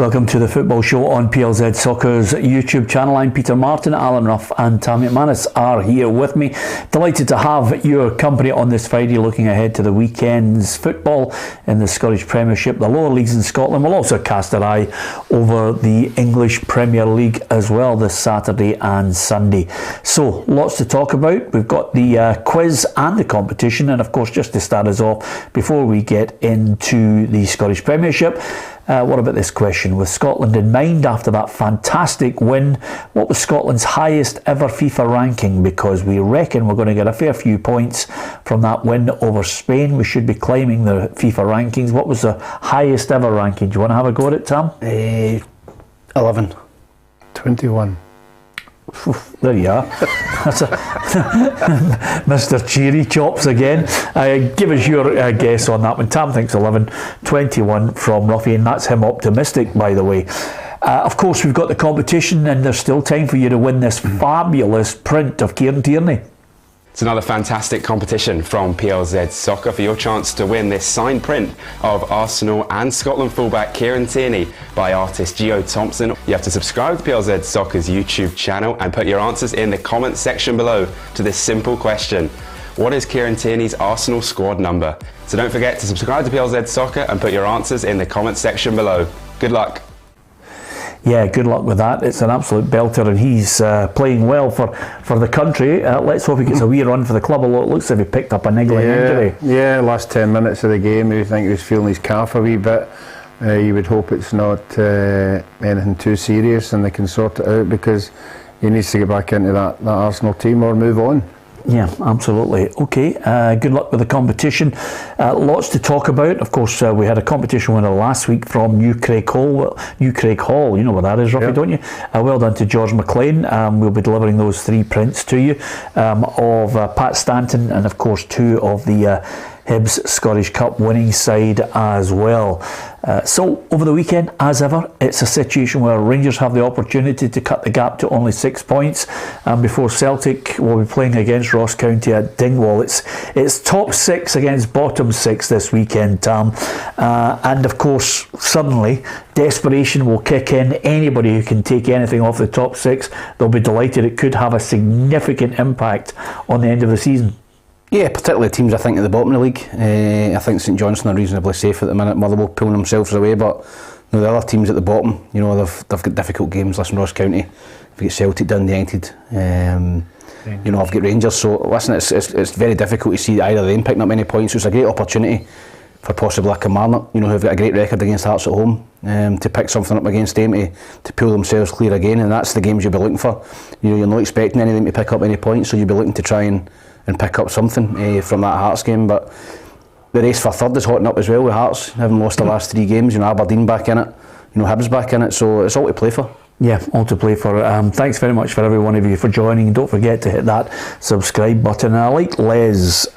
Welcome to the Football Show on PLZ Soccer's YouTube channel. I'm Peter Martin. Alan Ruff and Tam McManus are here with me. Delighted to have your company on this Friday, looking ahead to the weekend's football in the Scottish Premiership, the lower leagues in Scotland. We'll also cast an eye over the English Premier League as well this Saturday and Sunday. So, lots to talk about. We've got the quiz and the competition, and of course, just to start us off, before we get into the Scottish Premiership, what about this question? With Scotland in mind after that fantastic win, what was Scotland's highest ever FIFA ranking? Because we reckon we're going to get a fair few points from that win over Spain. We should be climbing the FIFA rankings. What was the highest ever ranking? Do you want to have a go at it, Tam? 11. 21. There you are. That's Mr. Cheery Chops again. Give us your guess on that one. Tam thinks 11, 21 from Ruffy, and that's him optimistic, by the way. Of course, we've got the competition, and there's still time for you to win this fabulous print of Kieran Tierney. It's another fantastic competition from PLZ Soccer for your chance to win this signed print of Arsenal and Scotland fullback Kieran Tierney by artist Gio Thompson. You have to subscribe to PLZ Soccer's YouTube channel and put your answers in the comments section below to this simple question. What is Kieran Tierney's Arsenal squad number? So don't forget to subscribe to PLZ Soccer and put your answers in the comments section below. Good luck. Yeah, good luck with that. It's an absolute belter, and he's playing well for the country. Let's hope he gets a wee run for the club, although it looks as if he picked up a niggling injury. Yeah, last 10 minutes of the game, I think he was feeling his calf a wee bit. You would hope it's not anything too serious and they can sort it out, because he needs to get back into that Arsenal team or move on. Yeah, absolutely. Okay, good luck with the competition. Lots to talk about. Of course, we had a competition winner last week from New Craig Hall. New Craig Hall, you know what that is, Ruffy, don't you? Well done to George McLean. We'll be delivering those 3 prints to you of Pat Stanton, and of course 2 of the Hibs Scottish Cup winning side as well. So over the weekend, as ever, it's a situation where Rangers have the opportunity to cut the gap to only 6 points before Celtic will be playing against Ross County at Dingwall. It's top 6 against bottom 6 this weekend, Tam, and of course suddenly desperation will kick in. Anybody who can take anything off the top 6, they'll be delighted. It could have a significant impact on the end of the season. Yeah, particularly teams I think at the bottom of the league. I think St Johnstone are reasonably safe at the minute. Motherwell pulling themselves away, but the other teams at the bottom, they've got difficult games. Listen, Ross County, I've got Celtic, Dundee United, I've got Rangers. So listen, it's very difficult to see either of them picking up any points. So it's a great opportunity for possibly a Kilmarnock, who've got a great record against Hearts at home, to pick something up against them to pull themselves clear again. And that's the games you'll be looking for. You're not expecting any of them to pick up any points, so you'll be looking to try and pick up something from that Hearts game. But the race for third is hotting up as well, with Hearts having lost the last 3 games. Aberdeen back in it, Hibs back in it, so it's all to play for. Yeah, all to play for. Thanks very much for every one of you for joining. Don't forget to hit that subscribe button. And I like Les,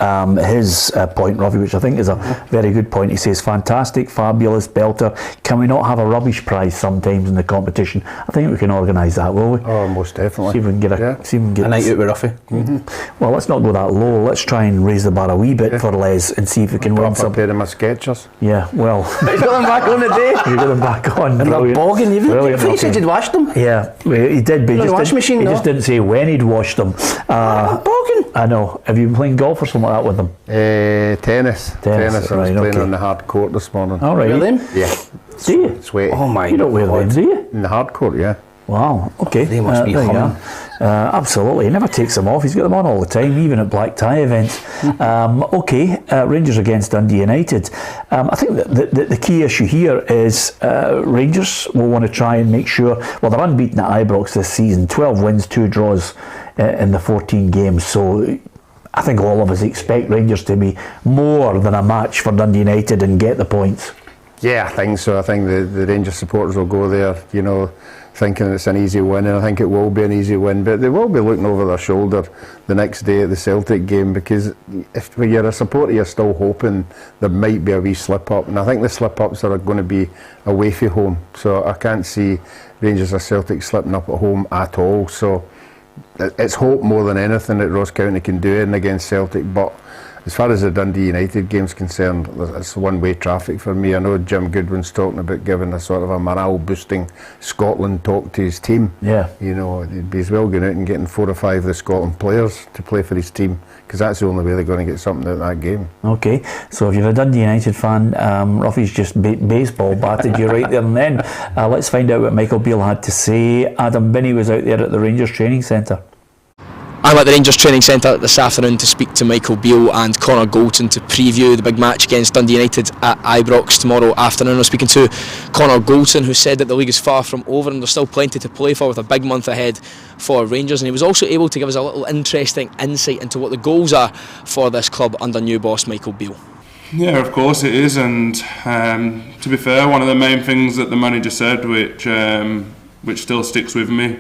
his point, Robbie, which I think is a very good point. He says, fantastic, fabulous, belter. Can we not have a rubbish prize sometimes in the competition? I think we can organise that, will we? Oh, most definitely. See if we can get a night out with Ruffy. Well, let's not go that low. Let's try and raise the bar a wee bit for Les and see if we can win some. A pair of my Skechers. Yeah, well. He's got them back on today. You got them back on. And they're bogging. You said you'd washed them. Yeah, he did, but he just didn't say when he'd washed them. I know. Have you been playing golf or something like that with them? Tennis. I was playing on the hard court this morning. All right. Wear them? Yeah. Do you? Sweaty. Oh my! You don't wear them, do you? In the hard court, yeah. Wow, okay. They must be humming. Absolutely, he never takes them off. He's got them on all the time, even at black tie events. Rangers against Dundee United. I think that the key issue here is Rangers will want to try and make sure, well, they're unbeaten at Ibrox this season, 12 wins, 2 draws in the 14 games, so I think all of us expect Rangers to be more than a match for Dundee United and get the points. Yeah, I think so. I think the Rangers supporters will go there, thinking it's an easy win, and I think it will be an easy win, but they will be looking over their shoulder the next day at the Celtic game, because if you're a supporter, you're still hoping there might be a wee slip-up, and I think the slip-ups are going to be away from home, so I can't see Rangers or Celtic slipping up at home at all. So it's hope more than anything that Ross County can do it against Celtic, but as far as the Dundee United game's concerned, it's one-way traffic for me. I know Jim Goodwin's talking about giving a sort of a morale-boosting Scotland talk to his team. Yeah. You know, he'd be as well going out and getting 4 or 5 of the Scotland players to play for his team, because that's the only way they're going to get something out of that game. Okay, so if you're a Dundee United fan, Ruffy's just baseball batted you right there and then. Let's find out what Michael Beale had to say. Adam Binney was out there at the Rangers training centre. I'm at the Rangers training centre this afternoon to speak to Michael Beale and Connor Goldson to preview the big match against Dundee United at Ibrox tomorrow afternoon. I'm speaking to Connor Goldson, who said that the league is far from over and there's still plenty to play for with a big month ahead for Rangers, and he was also able to give us a little interesting insight into what the goals are for this club under new boss Michael Beale. Yeah, of course it is, and to be fair, one of the main things that the manager said, which still sticks with me,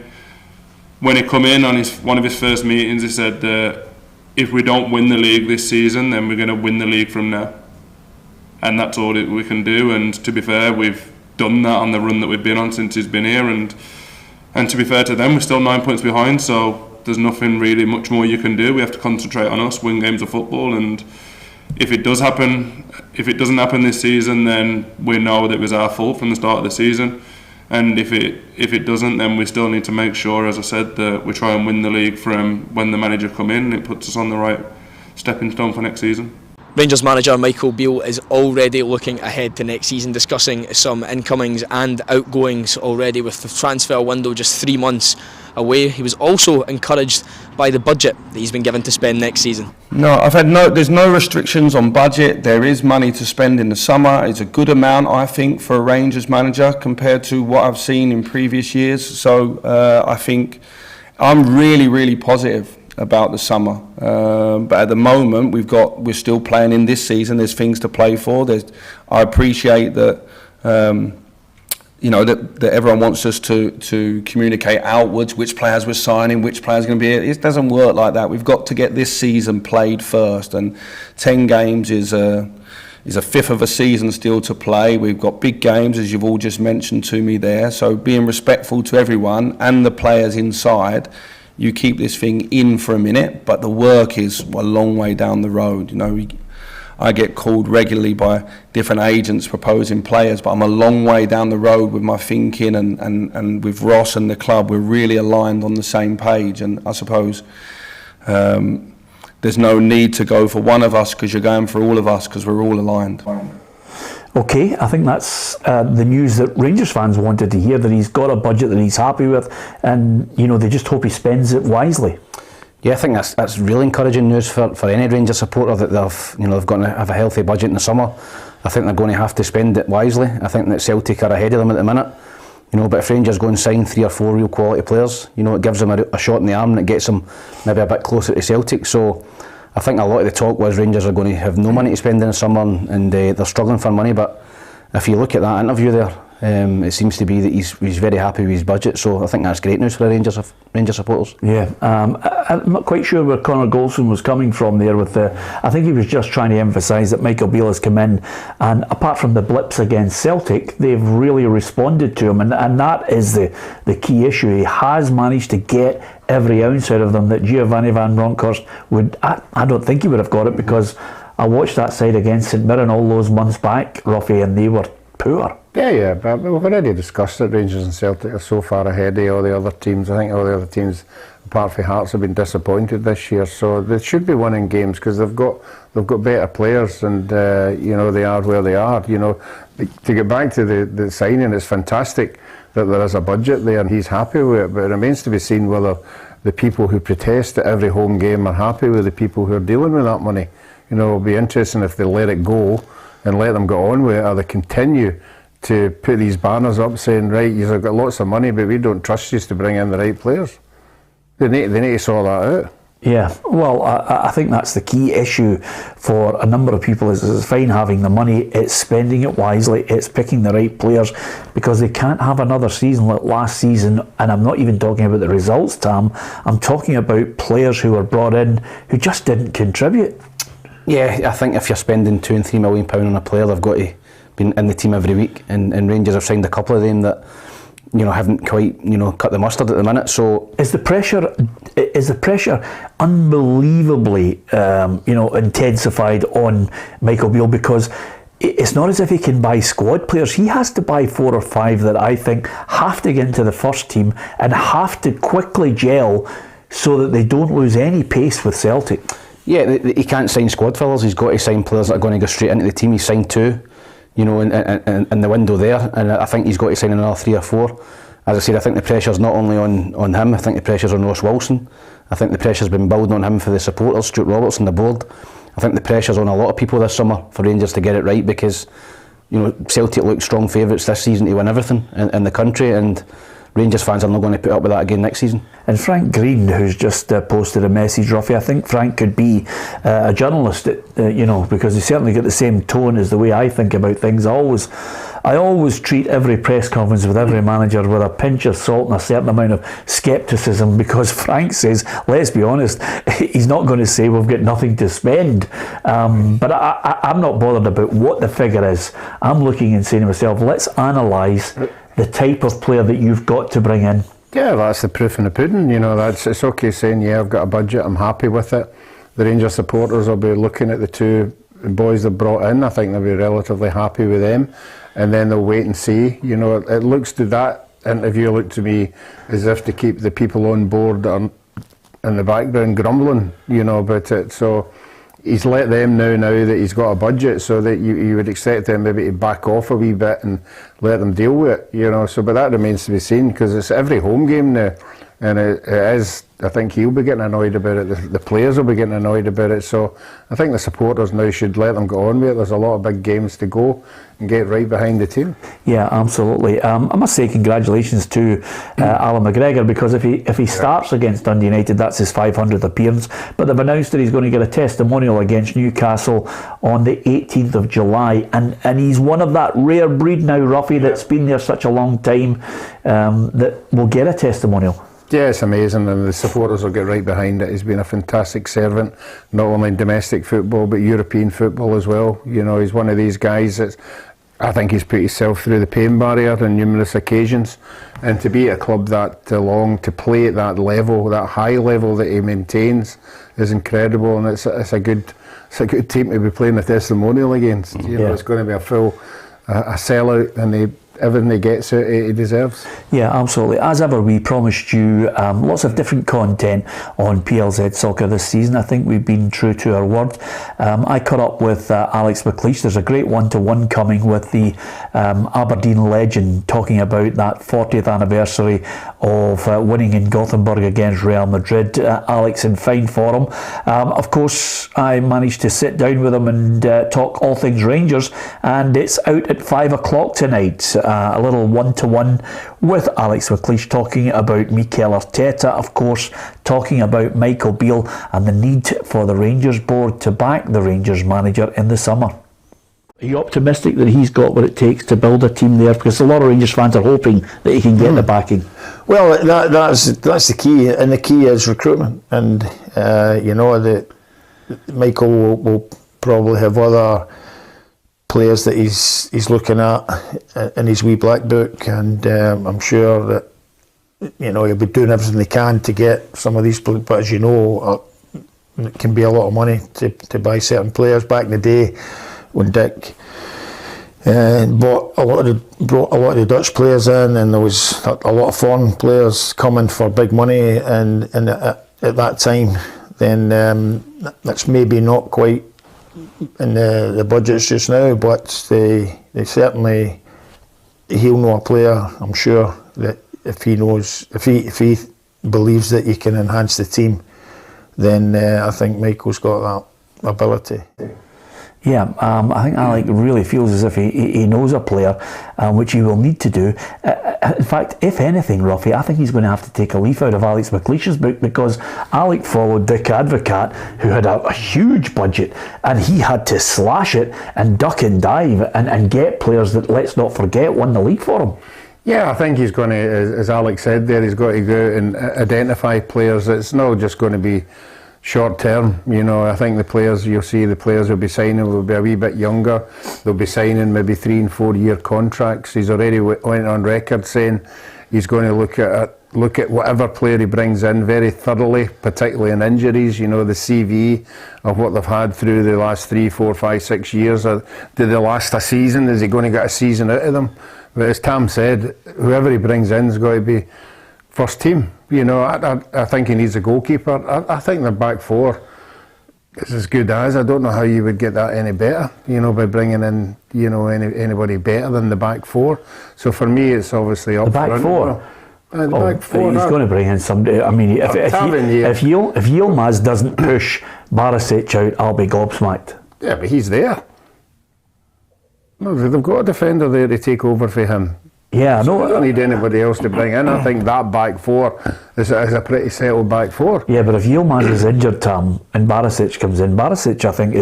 when he come in on one of his first meetings, he said that if we don't win the league this season, then we're going to win the league from now, and that's all that we can do. And to be fair, we've done that on the run that we've been on since he's been here, and to be fair to them, we're still 9 points behind, so there's nothing really much more you can do. We have to concentrate on us, win games of football, and if it doesn't happen this season, then we know that it was our fault from the start of the season. And if it doesn't, then we still need to make sure, as I said, that we try and win the league from when the manager come in. It puts us on the right stepping stone for next season. Rangers manager Michael Beale is already looking ahead to next season, discussing some incomings and outgoings already, with the transfer window just 3 months away. He was also encouraged by the budget that he's been given to spend next season. No, there's no restrictions on budget. There is money to spend in the summer. It's a good amount, I think, for a Rangers manager compared to what I've seen in previous years. So I think I'm really, really positive about the summer. But at the moment, we're still playing in this season. There's things to play for. I appreciate that. That everyone wants us to communicate outwards which players we're signing, which players are going to be. It doesn't work like that. We've got to get this season played first, and 10 games is a fifth of a season still to play. We've got big games, as you've all just mentioned to me there. So being respectful to everyone and the players inside, you keep this thing in for a minute, but the work is a long way down the road. I get called regularly by different agents proposing players, but I'm a long way down the road with my thinking, and with Ross and the club, we're really aligned on the same page. And I suppose there's no need to go for one of us, because you're going for all of us, because we're all aligned. Okay, I think that's the news that Rangers fans wanted to hear, that he's got a budget that he's happy with, and they just hope he spends it wisely. Yeah, I think that's really encouraging news for any Rangers supporter, that they've got to have a healthy budget in the summer. I think they're going to have to spend it wisely. I think that Celtic are ahead of them at the minute. But if Rangers go and sign 3 or 4 real quality players, it gives them a shot in the arm, and it gets them maybe a bit closer to Celtic. So I think a lot of the talk was Rangers are going to have no money to spend in the summer, and they're struggling for money. But if you look at that interview there, it seems to be that he's very happy with his budget, so I think that's great news for the Rangers supporters. Yeah, I'm not quite sure where Connor Goldson was coming from there with I think he was just trying to emphasise that Michael Beale has come in, and apart from the blips against Celtic, they've really responded to him, and that is the key issue. He has managed to get every ounce out of them that Giovanni Van Bronckhorst would. I don't think he would have got it, because I watched that side against St Mirren all those months back, Ruffy, and they were poor. Yeah, but we've already discussed that Rangers and Celtic are so far ahead of all the other teams. I think all the other teams, apart from Hearts, have been disappointed this year. So they should be winning games, because they've got better players, and they are where they are. To get back to the signing, it's fantastic that there is a budget there, and he's happy with it. But it remains to be seen whether the people who protest at every home game are happy with the people who are dealing with that money. It'll be interesting if they let it go and let them get on with it, or they continue to put these banners up saying, right, you've got lots of money, but we don't trust you to bring in the right players. They need to sort that out. Yeah, well, I think that's the key issue for a number of people. Is it's fine having the money, it's spending it wisely, it's picking the right players, because they can't have another season like last season. And I'm not even talking about the results, Tam. I'm talking about players who were brought in who just didn't contribute. Yeah, I think if you're spending £2 and £3 million on a player, they've got to be in the team every week, and Rangers have signed a couple of them that haven't quite, cut the mustard at the minute. So is the pressure unbelievably, intensified on Michael Beale, because it's not as if he can buy squad players. He has to buy 4 or 5 that I think have to get into the first team and have to quickly gel so that they don't lose any pace with Celtic. Yeah, he can't sign squad fillers. He's got to sign players that are going to go straight into the team. He signed 2, in the window there, and I think he's got to sign another 3 or 4. As I said, I think the pressure's not only on him. I think the pressure's on Ross Wilson. I think the pressure's been building on him for the supporters, Stuart Roberts and the board. I think the pressure's on a lot of people this summer for Rangers to get it right, because Celtic look strong favourites this season to win everything in the country, and Rangers fans are not going to put up with that again next season. And Frank Green, who's just posted a message, Ruffy, I think Frank could be a journalist, because he certainly got the same tone as the way I think about things. I always treat every press conference with every manager with a pinch of salt and a certain amount of scepticism, because Frank says, let's be honest, he's not going to say we've got nothing to spend. But I'm not bothered about what the figure is. I'm looking and saying to myself, let's analyse the type of player that you've got to bring in. Yeah, that's the proof in the pudding. It's okay saying, yeah, I've got a budget, I'm happy with it. The Rangers supporters will be looking at the 2 boys they've brought in. I think they'll be relatively happy with them, and then they'll wait and see. It looks to that interview looked to me as if to keep the people on board that are in the background grumbling, about it. So he's let them know that he's got a budget, so that you would expect them maybe to back off a wee bit and let them deal with it, So, but that remains to be seen, because it's every home game now, and it is. I think he'll be getting annoyed about it. The players will be getting annoyed about it. So I think the supporters now should let them go on with it. There's a lot of big games to go and get right behind the team. Yeah, absolutely. I must say congratulations to Allan McGregor, because if he starts against Dundee United, that's his 500th appearance. But they've announced that he's going to get a testimonial against Newcastle on the 18th of July, and he's one of that rare breed now, Ruffy, that's been there such a long time, that will get a testimonial. Yeah, it's amazing, and the supporters will get right behind it. He's been a fantastic servant, not only in domestic football but European football as well. He's one of these guys that I think he's put himself through the pain barrier on numerous occasions, and to be at a club that long, to play at that level, that high level that he maintains, is incredible, and it's a good team to be playing the testimonial against. It's going to be a full a sellout, and everything he gets out, he deserves. Yeah, absolutely. As ever, we promised you lots of different content on PLZ Soccer this season. I think we've been true to our word. I caught up with Alex McLeish. There's a great one-to-one coming with the Aberdeen legend, talking about that 40th anniversary of winning in Gothenburg against Real Madrid. Alex in fine form. Of course, I managed to sit down with him and talk all things Rangers, and it's out at 5 o'clock tonight. A little one-to-one with Alex McLeish, talking about Mikel Arteta, of course, talking about Michael Beale and the need for the Rangers board to back the Rangers manager in the summer. Are you optimistic that he's got what it takes to build a team there? Because a lot of Rangers fans are hoping that he can get the backing. Well, that's the key, and the key is recruitment. And that Michael will probably have other players that he's looking at in his wee black book, and I'm sure that he'll be doing everything he can to get some of these players. But as you know, it can be a lot of money to buy certain players. Back in the day when Dick brought a lot of the Dutch players in, and there was a lot of foreign players coming for big money, and at that time, then that's maybe not quite in the budgets just now, but they certainly, he'll know a player, I'm sure, that if he believes that he can enhance the team, then I think Michael's got that ability. Yeah, I think Alec really feels as if he knows a player, which he will need to do. In fact, if anything, Ruffy, I think he's going to have to take a leaf out of Alex McLeish's book, because Alec followed Dick Advocat, who had a huge budget, and he had to slash it and duck and dive and get players that, let's not forget, won the league for him. Yeah, I think he's going to, as Alex said there, he's got to go out and identify players. It's not just going to be short term. I think the players you'll see, the players will be signing will be a wee bit younger. They'll be signing maybe 3 and 4 year contracts. He's already went on record saying He's going to look at whatever player he brings in very thoroughly, particularly in injuries. You know, the CV of what they've had through the last 3, 4, 5, 6 years. Do they last a season? Is he going to get a season out of them? But as Tam said, whoever he brings in is going to be first team. You know, I think he needs a goalkeeper. I think the back four is as good as. I don't know how you would get that any better, you know, by bringing in, you know, anybody better than the back four. So for me, it's obviously up the back front. four. The back four. He's going to bring in somebody. I mean, if Yilmaz doesn't push Barisic out, I'll be gobsmacked. Yeah, but he's there. No, they've got a defender there to take over for him. Yeah, I know. So they don't need anybody else to bring in. I think that back four is a pretty settled back four. Yeah, but if Yilmaz is injured, Tam, and Barisic comes in, Barisic, I think,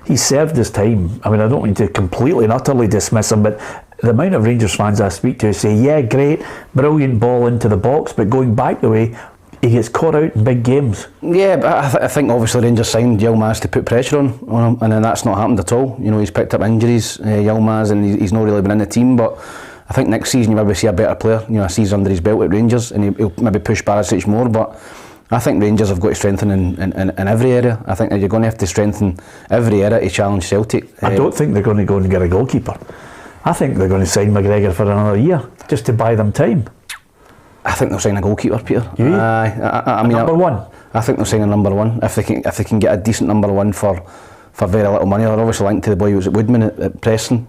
he's served his time. I mean, I don't mean to completely and utterly dismiss him, but the amount of Rangers fans I speak to say, yeah, great, brilliant ball into the box, but going back the way, he gets caught out in big games. Yeah, but I think obviously Rangers signed Yilmaz to put pressure on him, and then that's not happened at all. You know, he's picked up injuries, Yilmaz, and he's not really been in the team, but I think next season you maybe see a better player, you know, a season under his belt at Rangers, and he'll maybe push Barisic more, but I think Rangers have got to strengthen in every area. I think that you're going to have to strengthen every area to challenge Celtic. I don't think they're going to go and get a goalkeeper. I think they're going to sign McGregor for another year, just to buy them time. I think they'll sign a goalkeeper, Peter. I mean, number one. I think they'll sign a number one if they can get a decent number one for very little money. They're obviously linked to the boy who was at Woodman at Preston.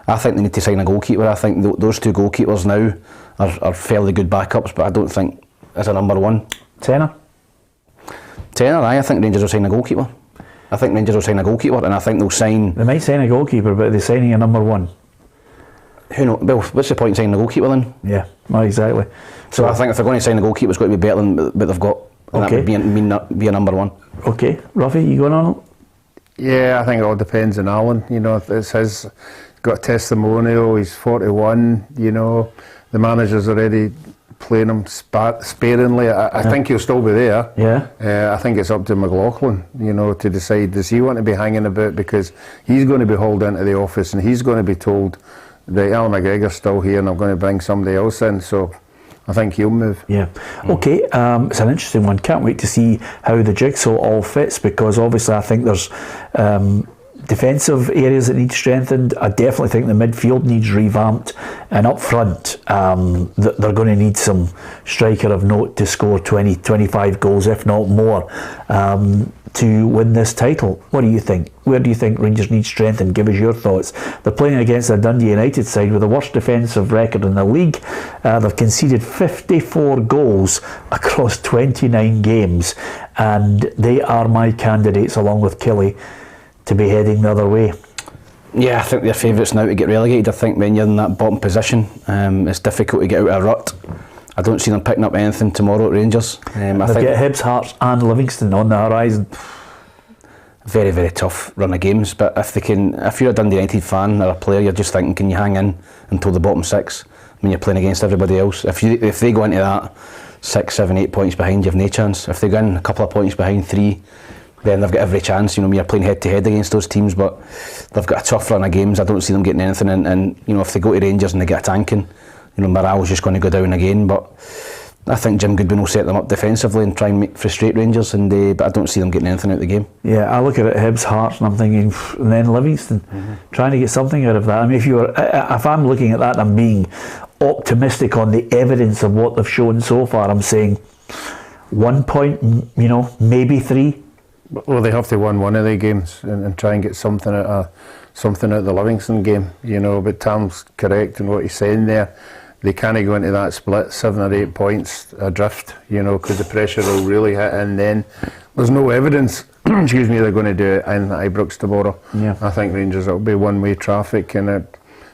I think they need to sign a goalkeeper. I think those two goalkeepers now are fairly good backups, but I don't think as a number one. Tenner, I think Rangers will sign a goalkeeper. I think Rangers will sign a goalkeeper, and I think they'll sign. They might sign a goalkeeper, but they're signing a number one. Who knows? Well, what's the point in signing a goalkeeper then? Yeah, well, exactly. So I think if they're going to sign a goalkeeper, it's got to be better than what they've got. And Okay. that would be a number one. Okay, Ruffy, you going on? Yeah, I think it all depends on Allan. You know, it's his got a testimonial. He's 41. You know, the manager's already playing him sparingly. I think he'll still be there. Yeah. I think it's up to McLaughlin, you know, to decide, does he want to be hanging about, because he's going to be hauled into the office and he's going to be told that Allan McGregor's still here and I'm going to bring somebody else in. So I think he'll move. Yeah. Okay, it's an interesting one. Can't wait to see how the jigsaw all fits, because obviously I think there's defensive areas that need strengthened. I definitely think the midfield needs revamped, and up front they're going to need some striker of note to score 20, 25 goals, if not more, to win this title. What do you think? Where do you think Rangers need strength? And give us your thoughts. They're playing against a Dundee United side with the worst defensive record in the league. They've conceded 54 goals across 29 games, and they are my candidates, along with Kelly, to be heading the other way. Yeah, I think they're favourites now to get relegated. I think when you're in that bottom position, it's difficult to get out of a rut. I don't see them picking up anything tomorrow at Rangers. They've got Hibs, Hearts and Livingston on the horizon. Very, very tough run of games, but if you're a Dundee United fan or a player, you're just thinking, can you hang in until the bottom six when you're playing against everybody else? If they go into that 6, 7, 8 points behind, you have no chance. If they go in a couple of points behind, 3, then they've got every chance. You know, you're playing head to head against those teams, but they've got a tough run of games. I don't see them getting anything, and you know, if they go to Rangers and they get a tanking, you know, morale's just going to go down again. But I think Jim Goodwin will set them up defensively and try and frustrate Rangers, but I don't see them getting anything out of the game. Yeah, I look at it, Hibs, Hearts, and I'm thinking, and then Livingston, trying to get something out of that. I mean, if I'm looking at that, I'm being optimistic on the evidence of what they've shown so far. I'm saying 1 point, you know, maybe 3. Well, they have to win one of the games and try and get something out of the Livingston game, you know. But Tam's correct in what he's saying there. They can't go into that split 7 or 8 points adrift, you know, because the pressure will really hit, and then there's no evidence, excuse me, they're going to do it in Ibrox tomorrow. Yeah. I think Rangers, it'll be one-way traffic, and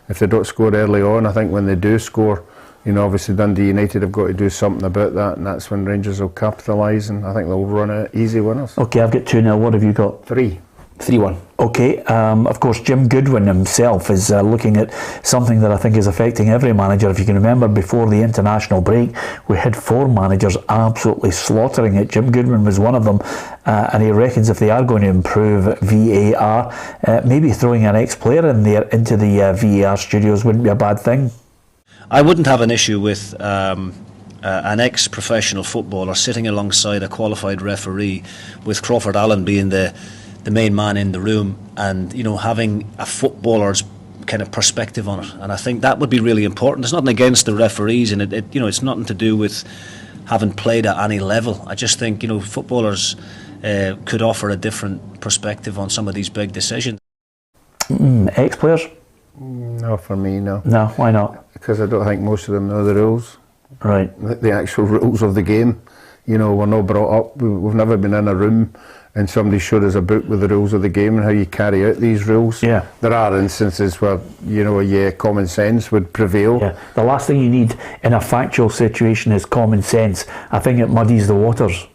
if they don't score early on, I think when they do score, you know, obviously Dundee United have got to do something about that, and that's when Rangers will capitalise, and I think they'll run out easy winners. Okay, I've got 2-0. What have you got? 3-1. Okay, of course Jim Goodwin himself is looking at something that I think is affecting every manager. If you can remember, before the international break, we had 4 managers absolutely slaughtering it. Jim Goodwin was one of them, and he reckons if they are going to improve VAR, maybe throwing an ex-player in there into the VAR studios wouldn't be a bad thing. I wouldn't have an issue with an ex-professional footballer sitting alongside a qualified referee, with Crawford Allen being the main man in the room, and having a footballer's kind of perspective on it. And I think that would be really important. There's nothing against the referees, and it's nothing to do with having played at any level. I just think footballers could offer a different perspective on some of these big decisions. Ex-players? No, for me, no. No, why not? Because I don't think most of them know the rules. Right. The actual rules of the game. We're not brought up. We've never been in a room and somebody showed us a book with the rules of the game and how you carry out these rules. Yeah. There are instances where, common sense would prevail. Yeah. The last thing you need in a factual situation is common sense. I think it muddies the waters.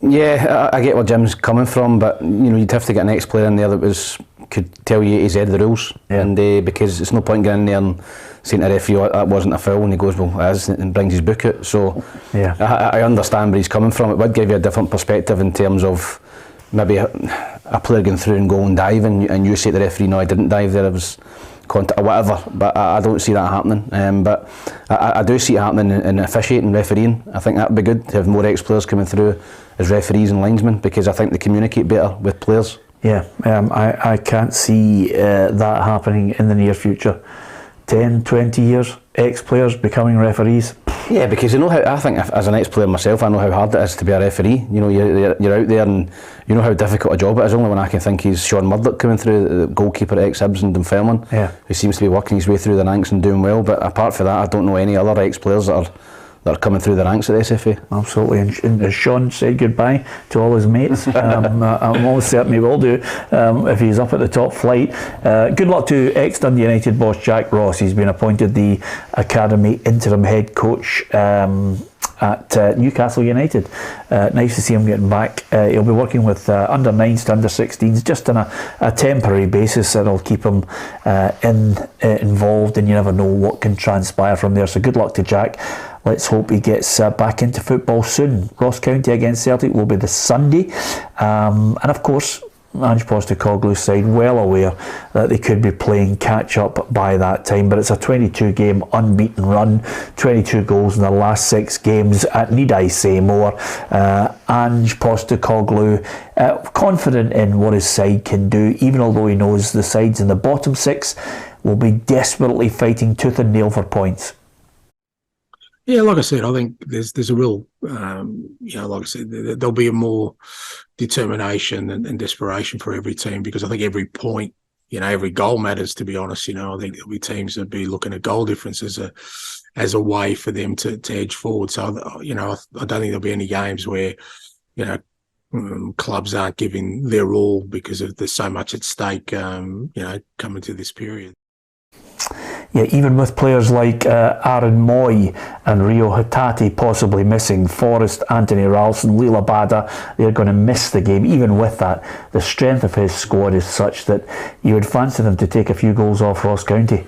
Yeah, I get where Jim's coming from, but you'd have to get an ex-player in there that could tell you A to Z the rules, and because it's no point getting in there and saying to the referee that wasn't a foul, and he goes, well, it is, and brings his book out. So yeah, I understand where he's coming from. It would give you a different perspective in terms of maybe a player going through and goal and dive, and you say to the referee, no, I didn't dive there, it was contact or whatever. But I don't see that happening. But I do see it happening in officiating, refereeing. I think that would be good to have more ex-players coming through as referees and linesmen, because I think they communicate better with players. Yeah, I can't see that happening in the near future. 10, 20 years, ex-players becoming referees. Yeah, because I think as an ex-player myself, I know how hard it is to be a referee. You're out there and you know how difficult a job it is. Only one I can think is Sean Murdoch coming through, the goalkeeper at ex-Hibs in Dunfermline, who seems to be working his way through the ranks and doing well. But apart from that, I don't know any other ex-players that are coming through the ranks at the SFA. Absolutely, and as Sean said goodbye to all his mates, I'm almost certain he will do if he's up at the top flight. Good luck to ex-Dundee United boss Jack Ross. He's been appointed the Academy interim head coach at Newcastle United. Nice to see him getting back. He'll be working with under 9s to under 16s just on a temporary basis. That'll keep him involved, and you never know what can transpire from there. So good luck to Jack. Let's hope he gets back into football soon. Ross County against Celtic will be this Sunday, and of course Ange Postecoglou's side well aware that they could be playing catch up by that time, but it's a 22 game unbeaten run, 22 goals in the last 6 games. Need I say more? Ange Postecoglou confident in what his side can do, even although he knows the sides in the bottom 6 will be desperately fighting tooth and nail for points. Yeah, like I said, I think there's a real, like I said, there'll be a more determination and desperation for every team, because I think every point, every goal matters, to be honest. I think there'll be teams that be looking at goal difference as a way for them to edge forward. So, I don't think there'll be any games where, clubs aren't giving their all because there's so much at stake, coming to this period. Yeah, even with players like Aaron Moy and Rio Hatate possibly missing, Forrest, Anthony Ralston, Lila Bada, they're going to miss the game. Even with that, the strength of his squad is such that you would fancy them to take a few goals off Ross County.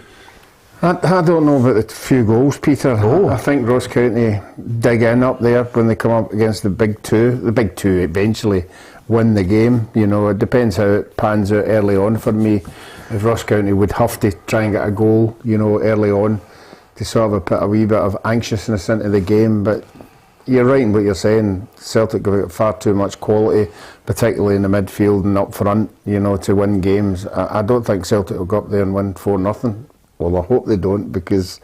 I don't know about the few goals, Peter. I think Ross County dig in up there when they come up against the big two. The big two eventually win the game. It depends how it pans out early on for me. If Ross County would have to try and get a goal, early on to sort of put a wee bit of anxiousness into the game. But you're right in what you're saying. Celtic have got far too much quality, particularly in the midfield and up front, to win games. I don't think Celtic will go up there and win 4-0. Well, I hope they don't, because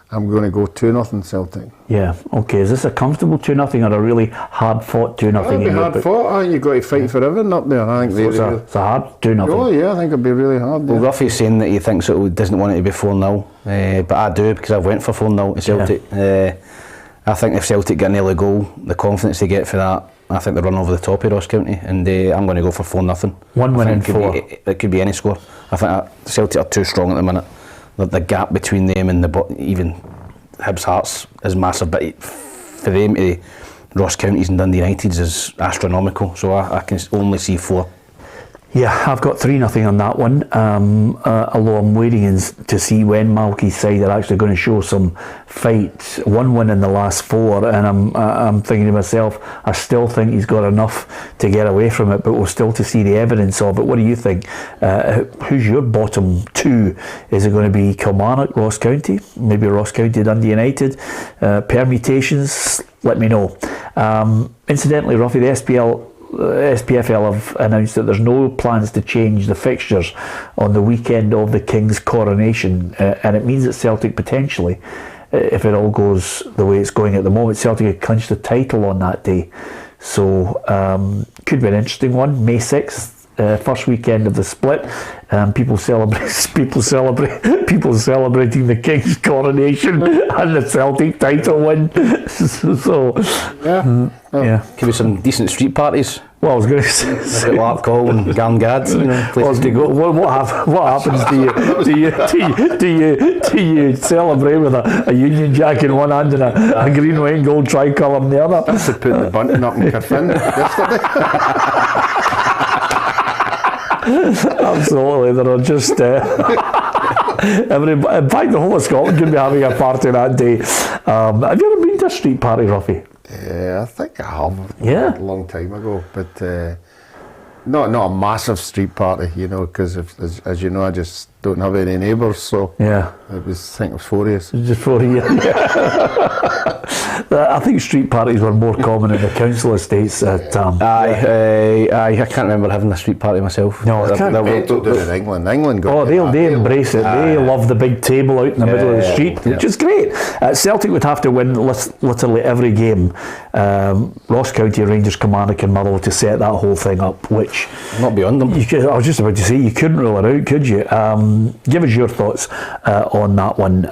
I'm going to go 2-0 Celtic. Yeah, okay. Is this a comfortable 2-0 or a really hard-fought 2-0? It'll be hard-fought. I think you've got to fight for everything up there. I think it's a hard 2-0. Oh yeah, I think it'll be really hard. Well, Ruffy's saying that he thinks it doesn't want it to be 4-0, but I do, because I've went for 4-0 at Celtic. I think if Celtic get an early goal, the confidence they get for that, I think they run over the top of Ross County, and I'm going to go for 4-0. 1 win in 4. It could be any score. I think Celtic are too strong at the minute. The gap between them and even Hibs Hearts is massive, but for them to Ross Counties and Dundee Uniteds is astronomical, so I can only see 4. Yeah, I've got 3-0 on that one. Although I'm waiting to see when Malky's side are actually going to show some fight. 1 win in the last 4, and I'm thinking to myself, I still think he's got enough to get away from it, but we're still to see the evidence of it. What do you think? Who's your bottom 2? Is it going to be Kilmarnock, Ross County? Maybe Ross County, Dundee United? Permutations? Let me know. Incidentally, Ruffy, the SPFL have announced that there's no plans to change the fixtures on the weekend of the King's coronation, and it means that Celtic potentially, if it all goes the way it's going at the moment, Celtic could clinch the title on that day. So could be an interesting one. May 6th, first weekend of the split. People celebrating the King's coronation and the Celtic title win. Yeah. Could be some decent street parties. Well, I was going to say, Larkhall and Garngad, places to go. What happens do you celebrate with a Union Jack in one hand and a green, white and gold tricolour in the other? That's to put the bunting up in Carfin yesterday. Absolutely, there are just in fact the whole of Scotland could be having a party that day. Have you ever been to a street party, Ruffy? Yeah, I think I have. Yeah, a long time ago, but not a massive street party, because as you know, I just don't have any neighbours, so yeah, I think it was 4 years. Just 4 years. I think street parties were more common in the council estates. I can't remember having a street party myself. No, I can't. They don't do it in England. England got they embrace it. They love the big table out in the middle of the street, which is great. Celtic would have to win literally every game. Ross County, Rangers, Kilmarnock and Motherwell to set that whole thing up, which... Not beyond them. I was just about to say, you couldn't rule it out, could you? Give us your thoughts on that one.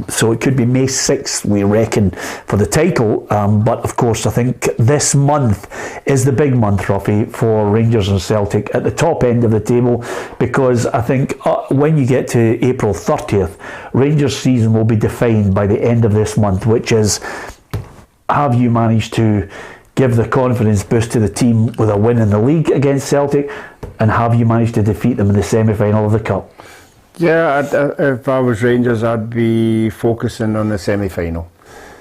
So it could be May 6th, we reckon, for the title, but of course I think this month is the big month, Ruffy, for Rangers and Celtic at the top end of the table, because I think when you get to April 30th, Rangers' season will be defined by the end of this month, which is, have you managed to give the confidence boost to the team with a win in the league against Celtic, and have you managed to defeat them in the semi-final of the Cup? Yeah, if I was Rangers, I'd be focusing on the semi-final.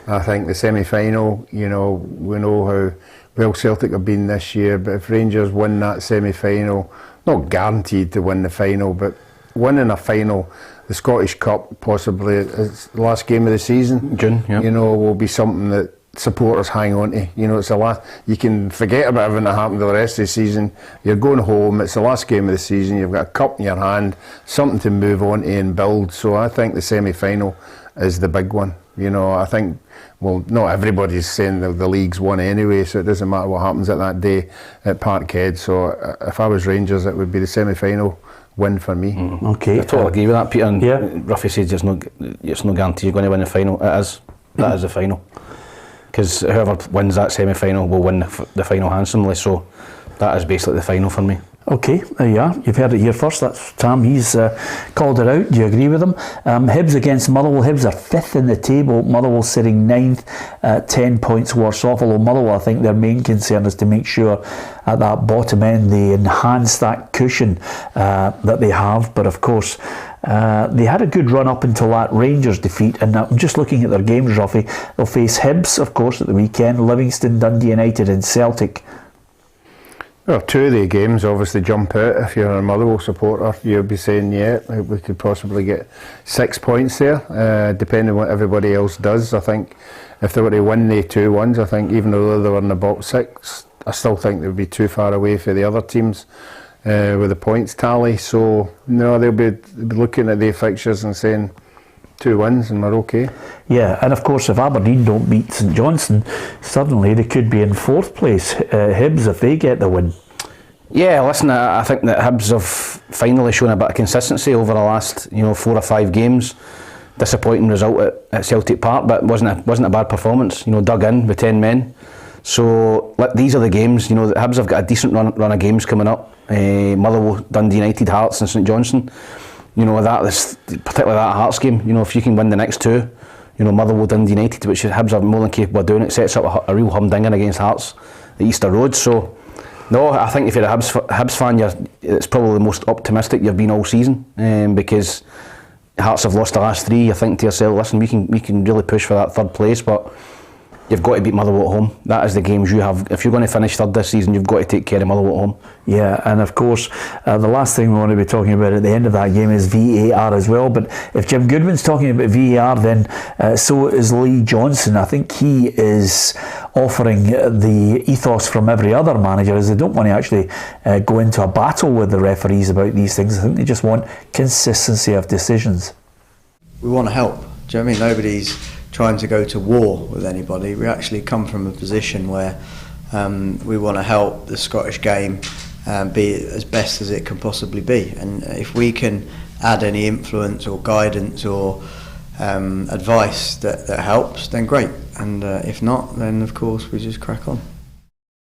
I think the semi-final, we know how well Celtic have been this year, but if Rangers win that semi-final, not guaranteed to win the final, but winning a final, the Scottish Cup possibly, it's the last game of the season, June, yeah. Will be something that supporters hang on to. It's the last. You can forget about everything that happened the rest of the season. You're going home. It's the last game of the season. You've got a cup in your hand, something to move on to and build. So I think the semi-final is the big one. I think, well, not everybody's saying the league's won anyway, so it doesn't matter what happens at that day at Parkhead. So if I was Rangers, it would be the semi-final win for me. Okay, I totally agree with that, Peter. And yeah. Ruffy says it's no guarantee you're going to win the final. It is. That is the final. Because whoever wins that semi-final will win the final handsomely, so that is basically the final for me. Okay, there you are. You've heard it here first. That's Tam. He's called it out. Do you agree with him? Hibs against Motherwell. Hibs are 5th in the table. Motherwell sitting 9th, 10 points worse off. Although Motherwell, I think their main concern is to make sure at that bottom end they enhance that cushion that they have. But of course, they had a good run up until that Rangers defeat, and I'm just looking at their games, Ruffy. They'll face Hibs, of course, at the weekend, Livingston, Dundee United and Celtic. Well, 2 of the games obviously jump out. If you're a Motherwell supporter, you'll be saying, yeah, we could possibly get 6 points there, depending on what everybody else does. I think if they were to win the 2 ones, I think even though they were in the bottom 6, I still think they would be too far away for the other teams with the points tally. So, no, they'll be looking at their fixtures and saying 2 wins and we're okay. Yeah, and of course if Aberdeen don't beat St Johnstone, suddenly they could be in 4th place, Hibs, if they get the win. Yeah, listen, I think that Hibs have finally shown a bit of consistency over the last 4 or 5 games. Disappointing result at Celtic Park, but wasn't a bad performance. Dug in with 10 men. So these are the games. Hibs have got a decent run of games coming up. Motherwell, Dundee United, Hearts and St Johnstone. Particularly that Hearts game, if you can win the next 2, Motherwell, Dundee United, which Hibs are more than capable of doing, it sets up a real humdinger against Hearts at Easter Road. So No, I think if you're a Hibs fan, it's probably the most optimistic you've been all season, because Hearts have lost the last 3. You think to yourself, listen, we can really push for that 3rd place, but you've got to beat Motherwell at home. That is the games you have. If you're going to finish 3rd this season, you've got to take care of Motherwell at home. Yeah, and of course, the last thing we want to be talking about at the end of that game is VAR as well. But if Jim Goodwin's talking about VAR, then so is Lee Johnson. I think he is offering the ethos from every other manager, is they don't want to actually go into a battle with the referees about these things. I think they just want consistency of decisions. We want to help. Do you know what I mean? Nobody's trying to go to war with anybody. We actually come from a position where we want to help the Scottish game be as best as it can possibly be, and if we can add any influence or guidance or advice that helps, then great, and if not, then of course we just crack on.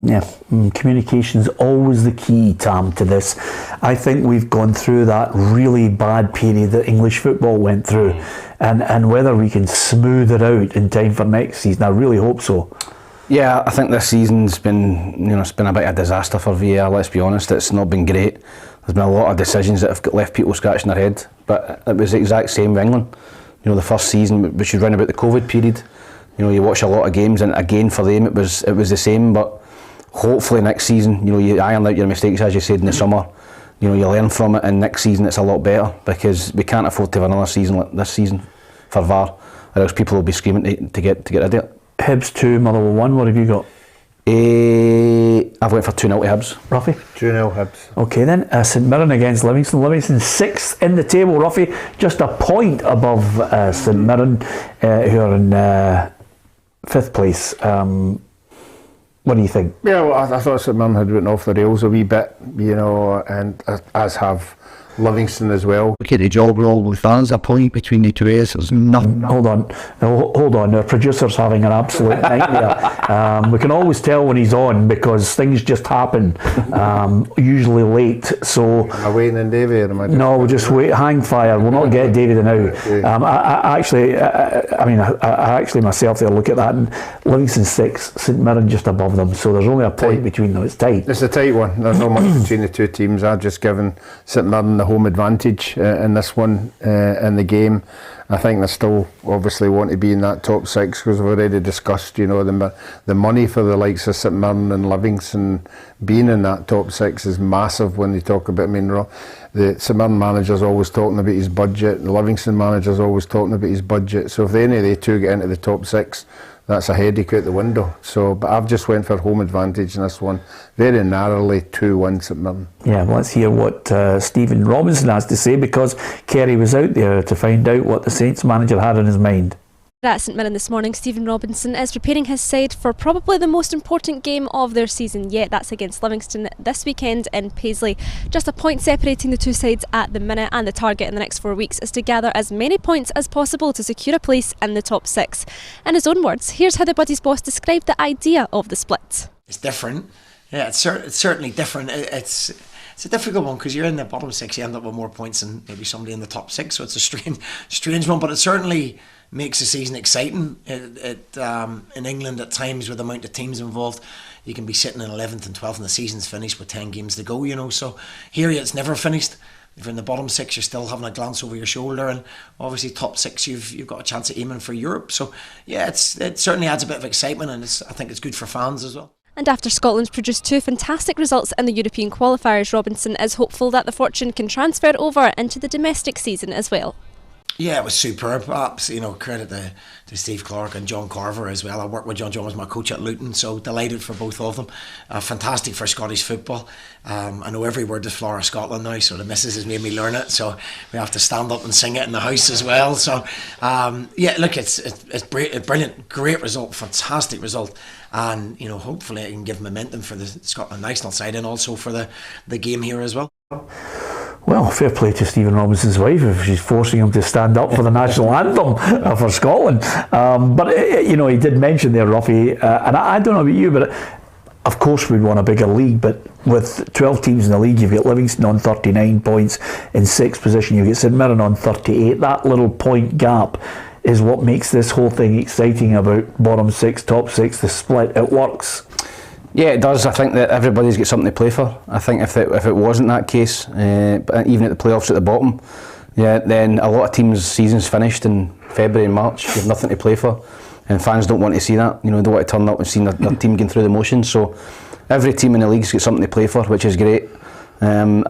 Yeah, communication's always the key, Tam, to this. I think we've gone through that really bad period that English football went through, and whether we can smooth it out in time for next season, I really hope so. Yeah, I think this season's been, it's been a bit of a disaster for VAR, let's be honest. It's not been great. There's been a lot of decisions that have left people scratching their head, but it was the exact same with England. The first season, which was around about the COVID period, you watch a lot of games, and again for them it was the same, but hopefully next season, you iron out your mistakes, as you said, in the summer. You learn from it, and next season it's a lot better, because we can't afford to have another season like this season for VAR, or else people will be screaming to get rid of it. Hibs 2, Motherwell 1, what have you got? I've went for 2-0 to Hibs. Ruffy? 2-0 Hibs. Okay then, St Mirren against Livingston. Livingston 6th in the table, Ruffy, just a point above St Mirren, who are in 5th place. What do you think? Yeah, well, I thought St Mirren had written off the rails a wee bit, and as have Livingston as well. Look at the job role with fans, a point between the two areas, there's nothing. Hold on, our producer's having an absolute nightmare. We can always tell when he's on, because things just happen, usually late, so... Am I waiting on Davey, or am I just... No, we'll just wait, hang fire, we'll not get David now. Okay. I actually myself there look at that, and Livingston 6, St Mirren just above them, so there's only a point between them, it's tight. It's a tight one, there's not much between the two teams. I've just given St Mirren the home advantage in this one, in the game. I think they still obviously want to be in that top 6, because we've already discussed, the money for the likes of St Mirren and Livingston being in that top 6 is massive when they talk about, the St Mirren manager's always talking about his budget, the Livingston manager's always talking about his budget, so if any of the two get into the top 6, that's a headache out the window. So, but I've just went for home advantage in this one, very narrowly, 2-1 St Mirren. Yeah, well, let's hear what Stephen Robinson has to say, because Kerry was out there to find out what the Saints manager had in his mind. At St Mirren this morning, Stephen Robinson is preparing his side for probably the most important game of their season yet. That's against Livingston this weekend in Paisley. Just a point separating the two sides at the minute, and the target in the next 4 weeks is to gather as many points as possible to secure a place in the top 6. In his own words, here's how the Buddies boss described the idea of the split. It's different. Yeah, it's certainly different. It's a difficult one, because you're in the bottom 6, you end up with more points than maybe somebody in the top 6, so it's a strange one, but it certainly makes the season exciting. In England at times, with the amount of teams involved, you can be sitting in 11th and 12th and the season's finished with 10 games to go, so here it's never finished. If you're in the bottom 6, you're still having a glance over your shoulder, and obviously top 6, you've got a chance of aiming for Europe. So yeah, it certainly adds a bit of excitement, and I think it's good for fans as well. And after Scotland's produced 2 fantastic results in the European qualifiers, Robinson is hopeful that the fortune can transfer over into the domestic season as well. Yeah, it was superb. Credit to Steve Clark and John Carver as well. I worked with John was my coach at Luton, so delighted for both of them. Fantastic for Scottish football. I know every word is Flora Scotland now, so the missus has made me learn it, so we have to stand up and sing it in the house as well. So it's brilliant, great result, fantastic result, and hopefully it can give momentum for the Scotland national side, and also for the game here as well. Well, fair play to Stephen Robinson's wife if she's forcing him to stand up for the national anthem for Scotland. But he did mention there, Ruffy, and I don't know about you, but of course we'd want a bigger league, but with 12 teams in the league, you've got Livingston on 39 points in 6th position, you've got St Mirren on 38. That little point gap is what makes this whole thing exciting about bottom 6, top 6, the split. It works. Yeah, it does. I think that everybody's got something to play for. I think if it wasn't that case, but even at the playoffs at the bottom, then a lot of teams' seasons finished in February and March. You have nothing to play for, and fans don't want to see that. They don't want to turn up and see their team going through the motions. So every team in the league's got something to play for, which is great. I'm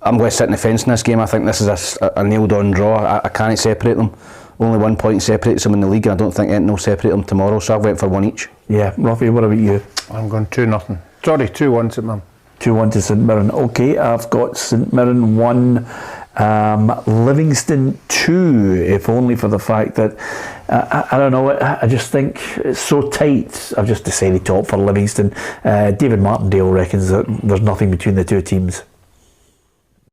going to sit in the fence in this game. I think this is a nailed-on draw. I can't separate them. Only 1 point separates them in the league, and I don't think anything will separate them tomorrow, so I've went for one each. Yeah, Ruffy, what about you? I'm going 2-0. Sorry, 2-1 St Mirren. 2-1 to St Mirren. Okay, I've got St Mirren 1, Livingston 2, if only for the fact that, I don't know, I just think it's so tight. I've just decided top for Livingston. David Martindale reckons that there's nothing between the two teams.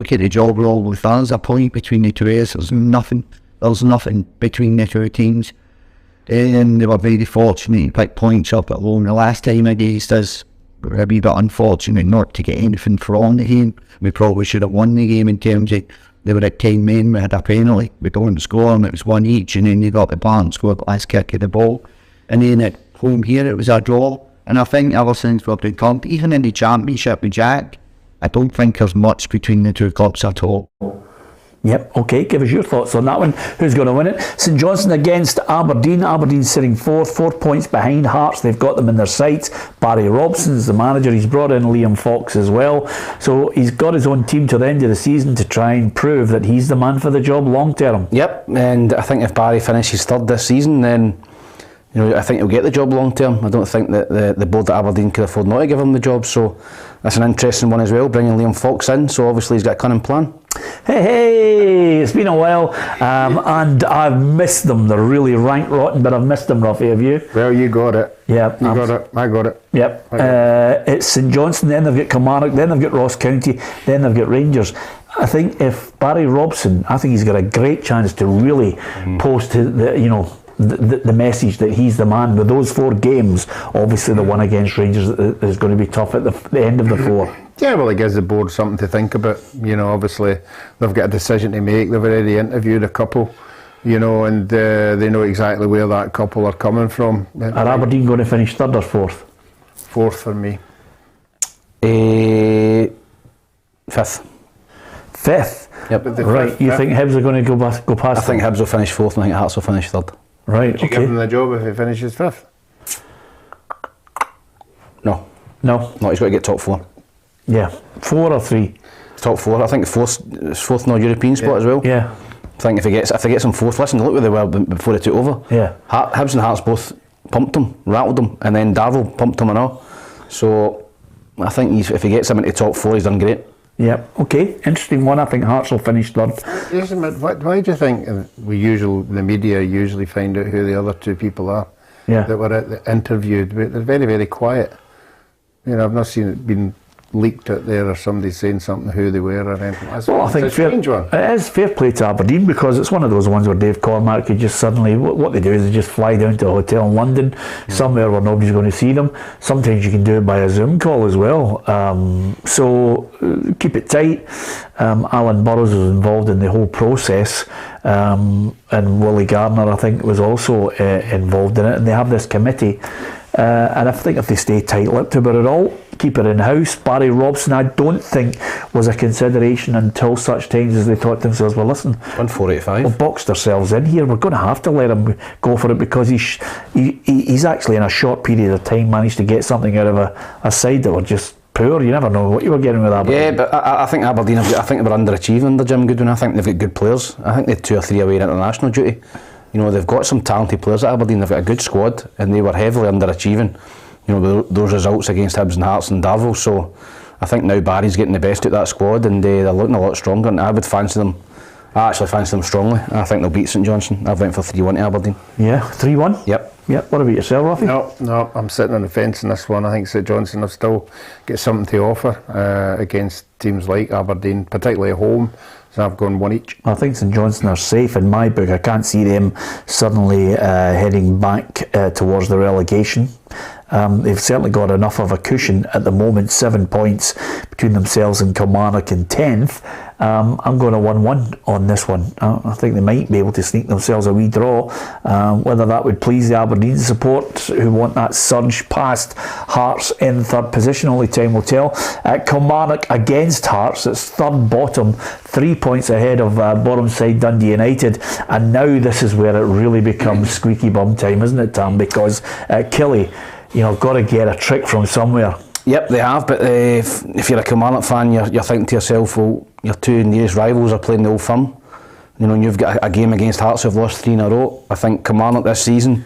Look at the job role with that. There's a point between the two areas. There's nothing between the two teams. And they were very fortunate to pick points up at home. The last time against us, we were a wee bit unfortunate not to get anything from the game. We probably should have won the game in terms of they were at 10 men, we had a penalty, we don't score and it was one each, and then they got the bar and scored the last kick of the ball. And then at home here it was a draw. And I think ever since we've been come, even in the Championship with Jack, I don't think there's much between the two clubs at all. Yep, okay, give us your thoughts on that one. Who's going to win it? St Johnstone against Aberdeen. Aberdeen sitting fourth, 4 points behind Hearts. They've got them in their sights. Barry Robson's the manager. He's brought in Liam Fox as well. So he's got his own team to the end of the season to try and prove that he's the man for the job long term. Yep, and I think if Barry finishes third this season, then I think he'll get the job long term. I don't think that the board at Aberdeen could afford not to give him the job, so that's an interesting one as well, bringing Liam Fox in, so obviously he's got a cunning plan. Hey, it's been a while, and I've missed them. They're really rank rotten, but I've missed them, Ruffy, have you? Well, you got it. Yep. You got it. I got it. Yep. It's St Johnstone, then they've got Kilmarnock, then they've got Ross County, then they've got Rangers. I think if Barry Robson, I think he's got a great chance to really post the message that he's the man. With those 4 games, obviously the one against Rangers is going to be tough at the end of the 4. Yeah, well, it gives the board something to think about. Obviously they've got a decision to make. They've already interviewed a couple, and they know exactly where that couple are coming from. Are Aberdeen going to finish 3rd or 4th? 4th for me. 5th. 5th? Yep. Right, you think Hibs are going to go past I think Hibs will finish 4th and I think Hearts will finish 3rd. Right, Would you give him the job if he finishes 5th? No, he's got to get top 4. Yeah, 4 or 3? Top 4. I think 4th in the European spot as well. Yeah. I think if he gets him 4th, listen, look where they were before they took over. Yeah. Hibs and Hearts both pumped him, rattled him, and then Darvel pumped him and all. So I think if he gets him into top 4, he's done great. Yep. Okay. Interesting one. I think Hearts will finish 3rd. Why do you think the media usually find out who the other 2 people are? Yeah. That were interviewed. They're very, very quiet. I've not seen it been leaked out there or somebody saying something who they were or anything. Well, I think it is fair play to Aberdeen, because it's one of those ones where Dave Cormack could just suddenly, what they do is they just fly down to a hotel in London, somewhere where nobody's going to see them. Sometimes you can do it by a Zoom call as well. So keep it tight. Alan Burrows was involved in the whole process, and Willie Gardner, I think, was also involved in it, and they have this committee. And I think if they stay tight-lipped about it all, keep it in-house. Barry Robson, I don't think was a consideration until such times as they thought to themselves, well, listen, 1,485. we've boxed ourselves in here. We're going to have to let him go for it, because he's actually in a short period of time managed to get something out of a side that were just poor. You never know what you were getting with Aberdeen. Yeah, but I think Aberdeen, I think they were underachieving under Jim Goodwin. I think they've got good players. I think they had 2 or 3 away in international duty. They've got some talented players at Aberdeen. They've got a good squad, and they were heavily underachieving. Those results against Hibs and Hearts and Darvel. So I think now Barry's getting the best out of that squad, and they're looking a lot stronger. And I would fancy them. I actually fancy them strongly. I think they'll beat St Johnstone. I've went for 3-1 to Aberdeen. Yeah, 3-1. Yep. What about yourself, Ruffy? No, I'm sitting on the fence in this one. I think St Johnstone have still got something to offer against teams like Aberdeen, particularly at home. So I've gone 1 each. I think St Johnstone are safe in my book. I can't see them suddenly heading back towards the relegation. They've certainly got enough of a cushion at the moment, 7 points between themselves and Kilmarnock in 10th. I'm going to 1-1 on this one. I think they might be able to sneak themselves a wee draw. Whether that would please the Aberdeen support who want that surge past Hearts in third position, only time will tell. Kilmarnock against Hearts, it's third bottom, 3 points ahead of bottom side Dundee United, and now this is where it really becomes squeaky bum time, isn't it, Tam? Because Killie, got to get a trick from somewhere. Yep, they have, but if you're a Kilmarnock fan, you're thinking to yourself, well, your two nearest rivals are playing the Old Firm, and you've got a game against Hearts who've lost 3 in a row. I think Kilmarnock this season,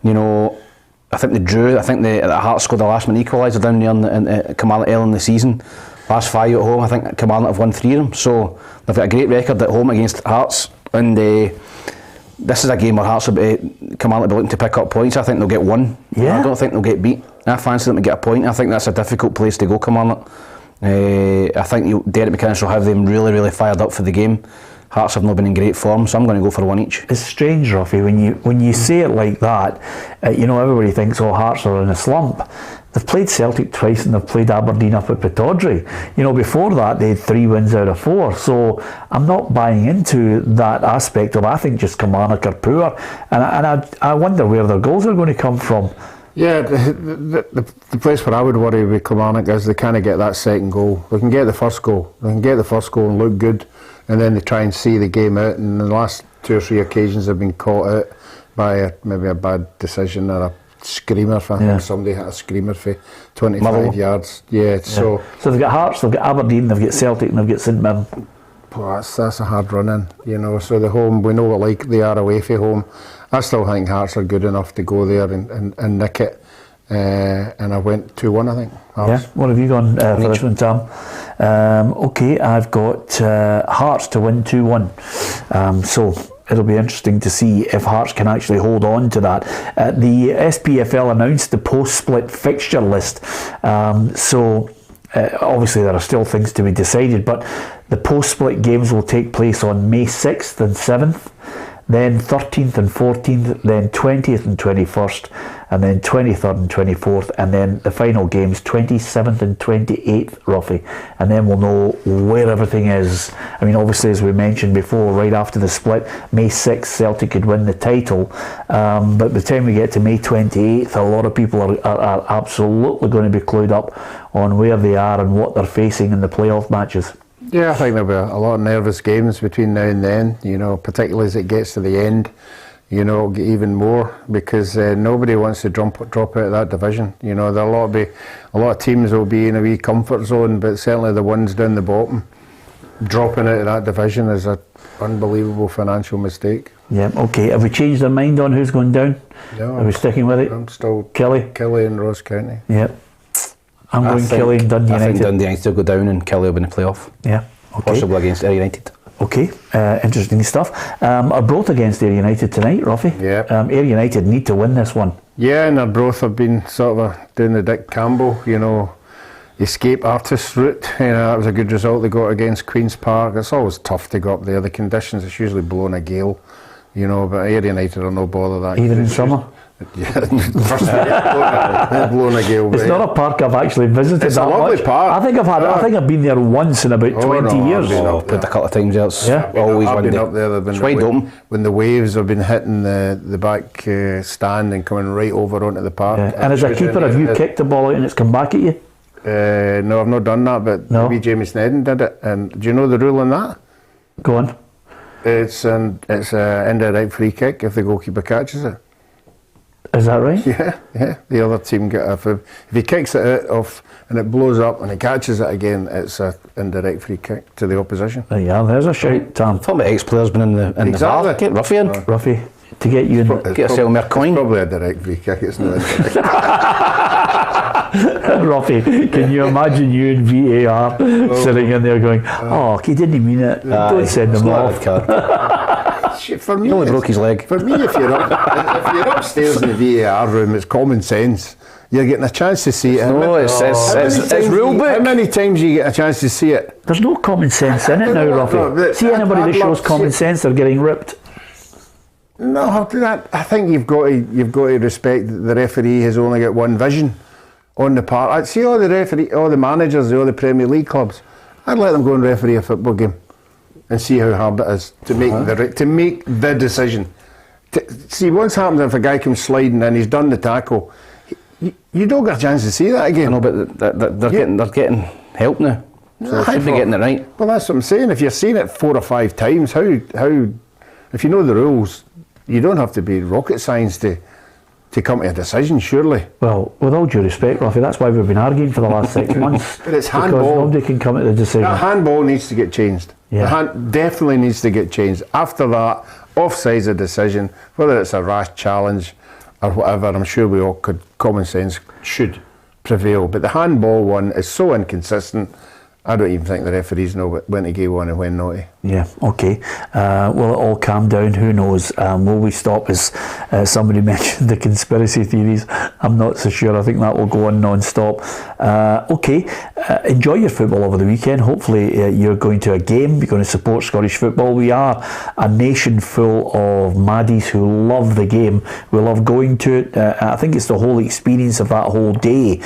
I think they drew. I think the Hearts scored the last minute equaliser down there in Kilmarnock early in the season. Last 5 at home, I think Kilmarnock have won 3 of them. So they've got a great record at home against Hearts, and this is a game where Hearts will Kilmarnock will be looking to pick up points. I think they'll get 1. Yeah. I don't think they'll get beat. I fancy them to get a point. I think that's a difficult place to go, Kilmarnock. I think Derek McInnes will have them really, really fired up for the game. Hearts have not been in great form, so I'm going to go for 1 each. It's strange, Ruffy, when you say it like that, everybody thinks, Hearts are in a slump. They've played Celtic twice and they've played Aberdeen up at Pittodrie. Before that they had 3 wins out of 4, so I'm not buying into that aspect of, I think just Kilmarnock are poor, and I wonder where their goals are going to come from. Yeah, the place where I would worry with Kilmarnock is they kind of get that second goal. They can get the first goal. They can get the first goal and look good, and then they try and see the game out. And the last 2 or 3 occasions they've been caught out by maybe a bad decision or a screamer. I think somebody hit a screamer for 25 Motherwell. yards. Yeah, so they've got Hearts, they've got Aberdeen, they've got Celtic, and they've got St Mirren. Well, that's a hard run in, So the home, we know what they are away from home. I still think Hearts are good enough to go there and nick it. And I went 2-1, I think. Hearts. Yeah, what have you gone for this one, Tam? Okay, I've got Hearts to win 2-1. So it'll be interesting to see if Hearts can actually hold on to that. The SPFL announced the post-split fixture list. Obviously there are still things to be decided, but the post-split games will take place on May 6th and 7th, then 13th and 14th, then 20th and 21st, and then 23rd and 24th, and then the final games 27th and 28th, roughly, and then we'll know where everything is. I mean, obviously, as we mentioned before, right after the split, May 6th Celtic could win the title, but by the time we get to May 28th, a lot of people are absolutely going to be clued up on where they are and what they're facing in the playoff matches. Yeah, I think there'll be a lot of nervous games between now and then, particularly as it gets to the end. It'll get even more because nobody wants to drop out of that division. There'll a lot of teams will be in a wee comfort zone, but certainly the ones down the bottom, dropping out of that division is an unbelievable financial mistake. Yeah, okay. Have we changed our mind on who's going down? No. Are we sticking with it? I'm still Killie and Ross County. Yep. I'm going Killie and Dundee United. I think Dundee United will go down and Killie will be in the playoff. Yeah, okay. Possibly against Ayr United. Okay, interesting stuff. Are both against Ayr United tonight, Ruffy? Yeah. Ayr United need to win this one. Yeah, and both have been sort of doing the Dick Campbell, escape artist route. That was a good result they got against Queen's Park. It's always tough to go up there. The conditions, it's usually blowing a gale, but Ayr United are no bother that. Even in summer? Yeah, blowing a gale. It's not a park I've actually visited. It's that a lovely much. park. I think I've been there once in about 20 years. I've played a couple of times there. It's always I've been windy. up there. It's wide open. When the waves have been hitting the back stand and coming right over onto the park. Yeah. And as a keeper, have you kicked the ball out and it's come back at you? No, I've not done that, but maybe Jamie Snedden did it. And do you know the rule on that? Go on. It's an indirect free kick if the goalkeeper catches it. Is that right? Yeah. The other team if he kicks it out off and it blows up and he catches it again, it's an indirect free kick to the opposition. There you are. There's a shout, Tam. Talking about ex-players being in the VAR. Get Ruffy in. Ruffy, to get you in. Get yourself more coin. It's probably a direct free kick. It's not indirect. Ruffy, can you imagine you in VAR sitting in there going, he didn't mean it. Don't send him off. For me, he only broke his leg. For me, if you're upstairs in the VAR room, it's common sense. You're getting a chance to see it. No, it's rule book. How many times do you get a chance to see it? There's no common sense in it now, Ruffy. See anybody that shows common sense, they're getting ripped. No, I think you've got to respect that the referee has only got one vision on the part. I see all the managers, all the Premier League clubs. I'd let them go and referee a football game. and see how hard it is to make the decision. See, what's happened if a guy comes sliding and he's done the tackle, you don't get a chance to see that again. I know, but they're getting help now, so they should be getting it right. Well, that's what I'm saying. If you're seeing it 4 or 5 times, how if you know the rules, you don't have to be rocket science to come to a decision, surely. Well, with all due respect, Ruffy, that's why we've been arguing for the last 6 months. But it's because handball. Nobody can come to the decision. That handball needs to get changed. Yeah. The hand definitely needs to get changed. After that, offside's a decision, whether it's a rash challenge or whatever. I'm sure we all common sense should prevail. But the handball one is so inconsistent. I don't even think the referees know when to give one and when not to. Yeah, okay. Will it all calm down? Who knows? Will we stop, as somebody mentioned, the conspiracy theories? I'm not so sure. I think that will go on non-stop. Okay, enjoy your football over the weekend. Hopefully you're going to a game. You're going to support Scottish football. We are a nation full of maddies who love the game. We love going to it. I think it's the whole experience of that whole day.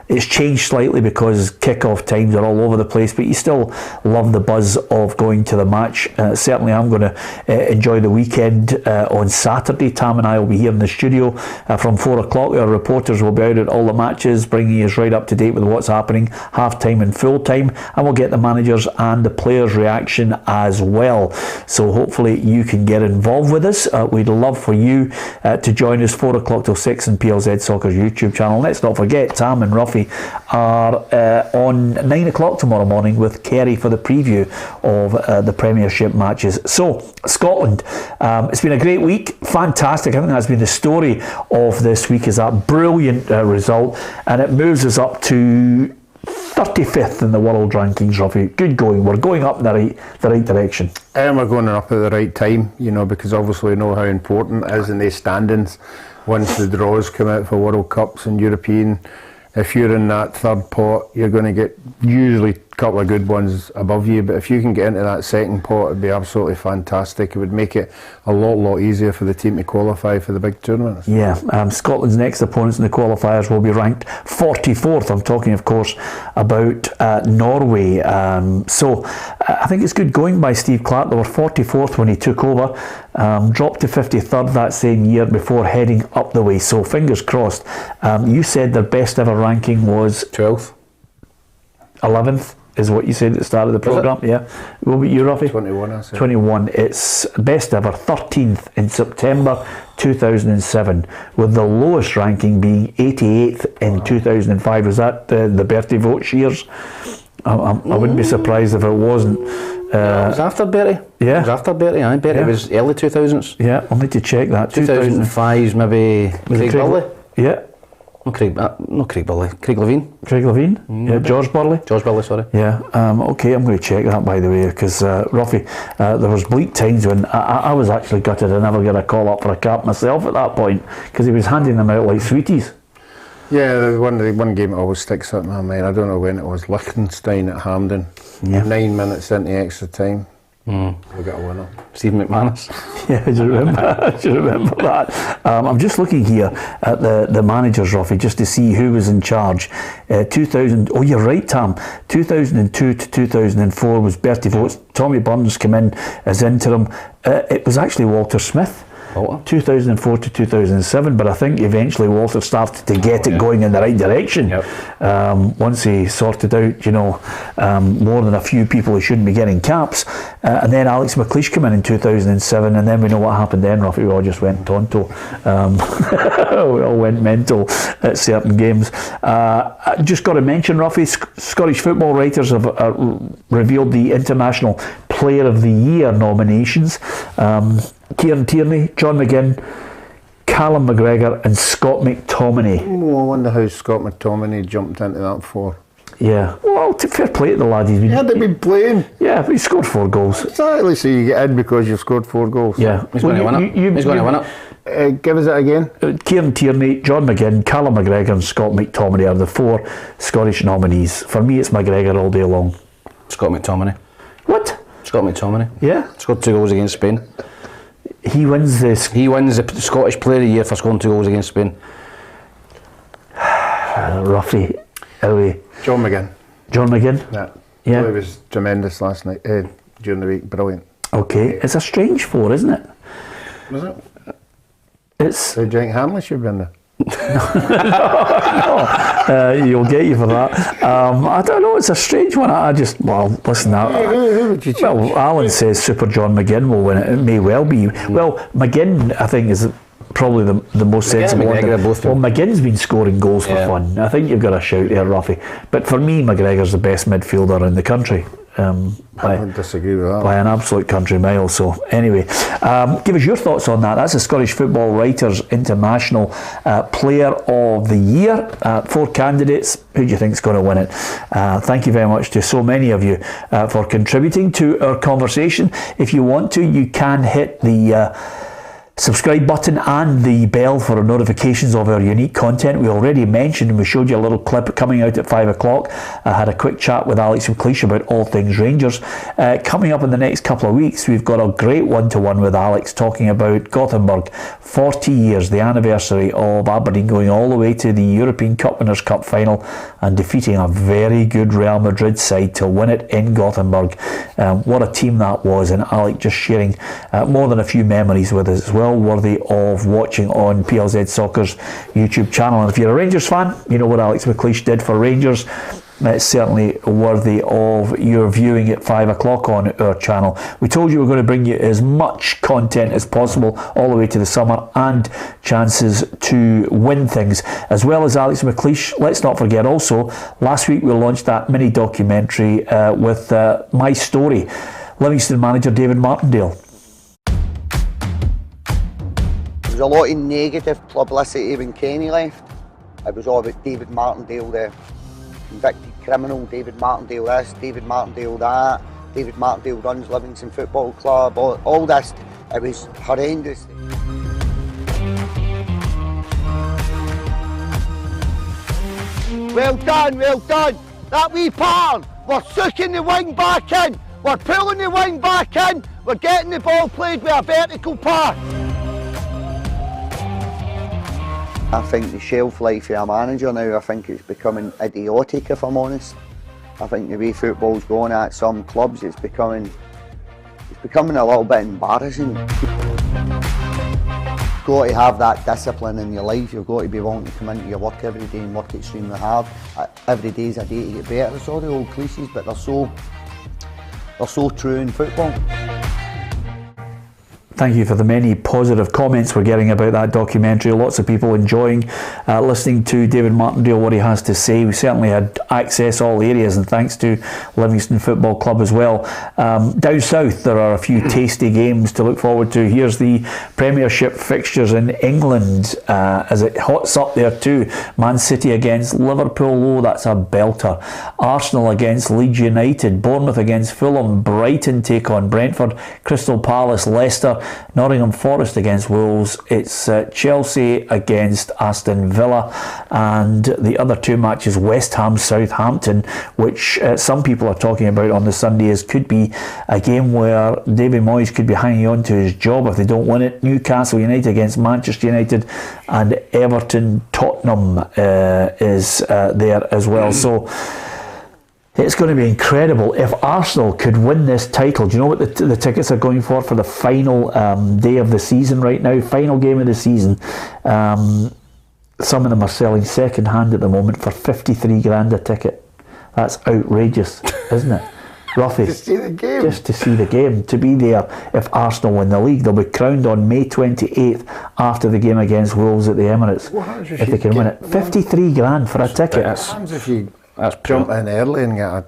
It's changed slightly because kick-off times are all over the place, but you still love the buzz of going to the match. Certainly I'm going to enjoy the weekend on Saturday. Tam and I will be here in the studio from 4 o'clock. Our reporters will be out at all the matches, bringing us right up to date with what's happening, half-time and full-time, and we'll get the managers and the players' reaction as well. So hopefully you can get involved with us. We'd love for you to join us 4 o'clock till 6 on PLZ Soccer's YouTube channel. Let's not forget, Tam and Ruffy are on 9 o'clock tomorrow morning with Kerry for the preview of the Premiership matches. So, Scotland, it's been a great week, fantastic. I think that's been the story of this week, is that brilliant result, and it moves us up to 35th in the world rankings, Ruffy. Good going. We're going up in the right direction. And we're going up at the right time, because obviously we know how important it is in these standings once the draws come out for World Cups and European. If you're in that third pot, you're going to get usually a couple of good ones above you, but if you can get into that second pot, it'd be absolutely fantastic. It would make it a lot easier for the team to qualify for the big tournaments. Yeah, Scotland's next opponents in the qualifiers will be ranked 44th. I'm talking, of course, about Norway. So I think it's good going by Steve Clarke. They were 44th when he took over, dropped to 53rd that same year before heading up the way. So fingers crossed. You said their best ever ranking was 12th. 11th is what you said at the start of the programme. Yeah. What about you, Ruffy? 21, I said. 21. It's best ever 13th in September 2007, with the lowest ranking being 88th in 2005. Was that the Bertie vote years? I wouldn't be surprised if it wasn't. It was after Bertie. Yeah. It was after Bertie, I Bertie was early 2000s. Yeah, I'll need to check that. 2005's maybe Craig Burley. Yeah. Not Craig Burley. Craig Levine. Craig Levine? Yeah, George Burley. George Burley, sorry. Yeah, okay, I'm going to check that, by the way, because Ruffy, there was bleak times when I was actually gutted. I never got a call up for a cap myself at that point, because he was handing them out like sweeties. Yeah, the one game that always sticks out in my mind, I don't know when it was, Liechtenstein at Hampden. Yeah. 9 minutes into extra time. We got a winner. Stephen McManus. Yeah, I do remember that. I'm just looking here at the managers, Ruffy, just to see who was in charge. 2000. Oh, you're right, Tam. 2002 to 2004 was Bertie Votes. Tommy Burns came in as interim. It was actually Walter Smith. 2004 to 2007, but I think eventually Walter started to get it going in the right direction. Once he sorted out, more than a few people who shouldn't be getting caps, and then Alex McLeish came in 2007, and then we know what happened then, Ruffy. We all just went tonto. We all went mental at certain games. I just got to mention, Ruffy, Scottish football writers have revealed the International Player of the Year nominations. Kieran Tierney, John McGinn, Callum McGregor and Scott McTominay. Oh, I wonder how Scott McTominay jumped into that for. Yeah, well, fair play to the lad. He had to be playing. Yeah, but he scored 4 goals. Exactly, so you get in because you've scored 4 goals. Yeah. He's going to win it. He's going to win it. Give us it again. Kieran Tierney, John McGinn, Callum McGregor and Scott McTominay are the 4 Scottish nominees. For me, it's McGregor all day long. Scott McTominay. What? Scott McTominay. Yeah. Scored 2 goals against Spain. He wins this. He wins the Scottish Player of the Year for scoring 2 goals against Spain. Ruffy, anyway. John McGinn. John McGinn? Yeah. Yeah. Well, he was tremendous last night. during the week. Brilliant. Okay, it's a strange 4, isn't it? Was it? It's. Do you think Hanley should be in there? You'll get you for that. I don't know, it's a strange one. I just, well, listen, Who would you choose? well, Alan says Super John McGinn will win it. It may well be. Well, McGinn, I think, is probably the most sensible one. Well, McGinn's been scoring goals for fun. I think you've got a shout there, Ruffy. But for me, McGregor's the best midfielder in the country. I don't disagree with that. By an absolute country mile. So anyway, give us your thoughts on that. That's the Scottish Football Writers International Player of the Year. 4 candidates. Who do you think is going to win it? Thank you very much to so many of you for contributing to our conversation. If you want to, you can hit the subscribe button and the bell for notifications of our unique content. We already mentioned, and we showed you a little clip coming out at 5 o'clock. I had a quick chat with Alex McLeish about all things Rangers. Coming up in the next couple of weeks, we've got a great one-to-one with Alex talking about Gothenburg. 40 years, the anniversary of Aberdeen going all the way to the European Cup Winners' Cup final and defeating a very good Real Madrid side to win it in Gothenburg. What a team that was, and Alex just sharing more than a few memories with us as well. Worthy of watching on PLZ Soccer's YouTube channel. And if you're a Rangers fan, you know what Alex McLeish did for Rangers. It's certainly worthy of your viewing at 5 o'clock on our channel. We told you we're going to bring you as much content as possible all the way to the summer, and chances to win things, as well as Alex McLeish. Let's not forget also, last week we launched that mini documentary with My Story, Livingston manager David Martindale. There was a lot of negative publicity when Kenny left. It was all about David Martindale, the convicted criminal, David Martindale this, David Martindale that, David Martindale runs Livingston Football Club, all this. It was horrendous. Well done, well done. That wee pattern, we're sucking the wing back in, we're pulling the wing back in, we're getting the ball played with a vertical pass. I think the shelf life of a manager now, I think it's becoming idiotic, if I'm honest. I think the way football's going at some clubs, it's becoming a little bit embarrassing. You've got to have that discipline in your life. You've got to be willing to come into your work every day and work extremely hard. Every day is a day to get better. It's all the old cliches, but they're so true in football. Thank you for the many positive comments we're getting about that documentary. Lots of people enjoying listening to David Martindale, what he has to say. We certainly had access all areas, and thanks to Livingston Football Club as well. Down south, there are a few tasty games to look forward to. Here's the Premiership fixtures in England as it hots up there too. Man City against Liverpool, oh, that's a belter. Arsenal against Leeds United, Bournemouth against Fulham, Brighton take on Brentford, Crystal Palace, Leicester, Nottingham Forest against Wolves. It's Chelsea against Aston Villa, and the other two matches, West Ham Southampton, which some people are talking about on the Sunday as could be a game where David Moyes could be hanging on to his job if they don't win it. Newcastle United against Manchester United, and Everton Tottenham is there as well. So it's going to be incredible if Arsenal could win this title. Do you know what the tickets are going for the final day of the season right now? Final game of the season. Some of them are selling second hand at the moment for 53 grand a ticket. That's outrageous, isn't it? Ruffy, to see the game. Just to see the game, to be there if Arsenal win the league. They'll be crowned on May 28th after the game against Wolves at the Emirates. If they can win it. 53 grand for a ticket. What happens if you jump in early and get a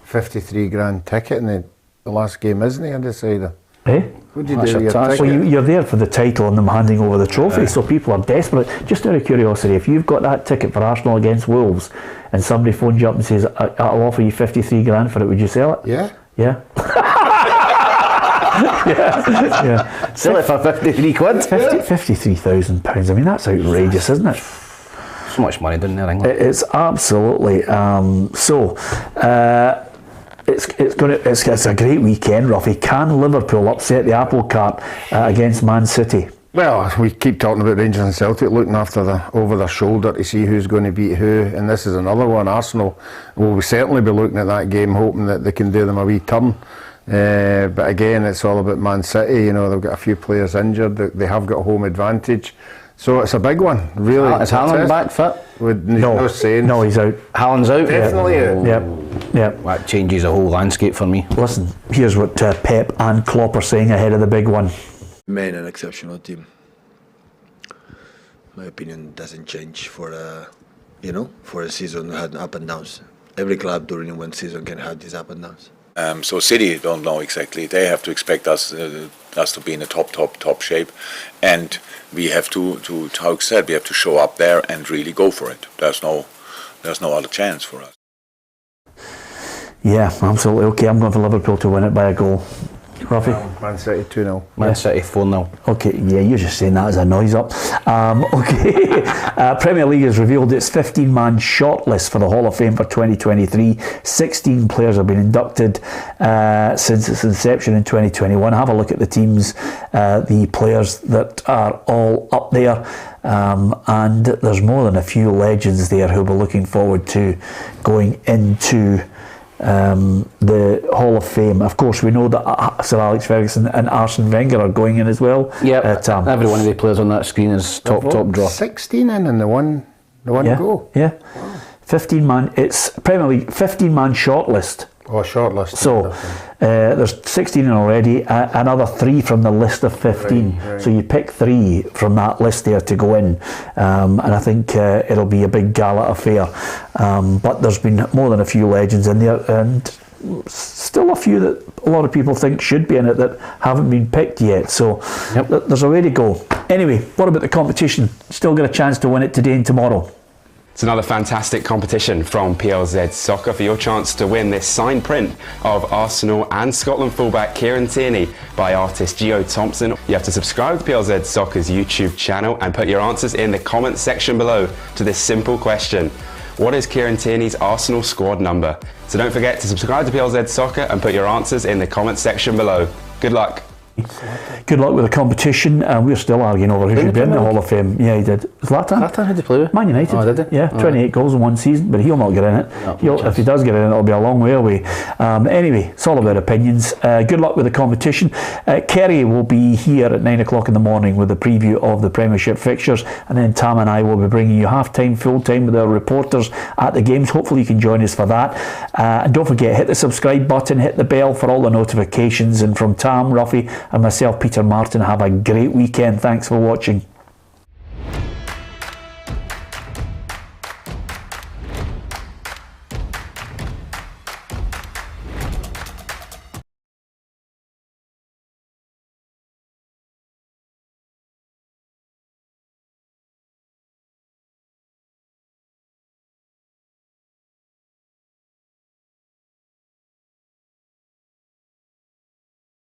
53 grand ticket and the last game isn't a decider? Eh? What do you do with your ticket? Well, you're there for the title and them handing over the trophy, so people are desperate. Just out of curiosity, if you've got that ticket for Arsenal against Wolves and somebody phones you up and says, I'll offer you 53 grand for it, would you sell it? Yeah. Yeah. yeah. Sell it for 53 quid? £53,000. I mean, that's outrageous, isn't it? So much money down there, England. It's absolutely it's a great weekend, Ruffy. Can Liverpool upset the apple cart against Man City? Well, we keep talking about Rangers and Celtic looking after over their shoulder to see who's going to beat who, and this is another one. Arsenal will certainly be looking at that game, hoping that they can do them a wee turn. But again, it's all about Man City. You know, they've got a few players injured. They have got a home advantage. So it's a big one, really. Is Haaland back fit? No, he's out. Haaland's out? Definitely out. Yep. That changes the whole landscape for me. Listen, here's what Pep and Klopp are saying ahead of the big one. Man, an exceptional team. My opinion doesn't change for a season that had up and downs. Every club during one season can have these up and downs. So City don't know exactly. They have to expect us to be in the top shape, and we have to how said, we have to show up there and really go for it. There's no other chance for us. Yeah, absolutely. Okay, I'm going for Liverpool to win it by a goal. Ruffy? Man City 2-0. Man City 4-0. Okay, yeah, you're just saying that as a noise up. Okay, Premier League has revealed its 15-man shortlist for the Hall of Fame for 2023. 16 players have been inducted since its inception in 2021. Have a look at the teams, the players that are all up there. And there's more than a few legends there who we're looking forward to going into the Hall of Fame. Of course, we know that Sir Alex Ferguson and Arsene Wenger are going in as well. Yeah, every one of the players on that screen is top draw. 16 in the one go. Yeah, 15-man. It's Premier League 15-man shortlist. Oh, shortlist. So there's 16 in already. Another 3 from the list of 15. Right. So you pick 3 from that list there to go in, and I think it'll be a big gala affair. But there's been more than a few legends in there, and still a few that a lot of people think should be in it that haven't been picked yet. So there's a way to go. Anyway, what about the competition? Still got a chance to win it today and tomorrow. It's another fantastic competition from PLZ Soccer for your chance to win this signed print of Arsenal and Scotland fullback Kieran Tierney by artist Gio Thompson. You have to subscribe to PLZ Soccer's YouTube channel and put your answers in the comments section below to this simple question. What is Kieran Tierney's Arsenal squad number? So don't forget to subscribe to PLZ Soccer and put your answers in the comments section below. Good luck. Good luck with the competition. We're still arguing over who should be in the Hall of Fame. Yeah, he did. Zlatan? Zlatan, who did he play with? Man United. Oh, did he? Yeah, 28 goals in one season, but he'll not get in it. If he does get in it, it'll be a long way away. Anyway, it's all about opinions. Good luck with the competition. Kerry will be here at 9 o'clock in the morning with a preview of the Premiership fixtures, and then Tam and I will be bringing you half-time, full-time with our reporters at the games. Hopefully you can join us for that. And don't forget, hit the subscribe button, hit the bell for all the notifications. And from Tam, Ruffy and myself, Peter Martin, have a great weekend. Thanks for watching.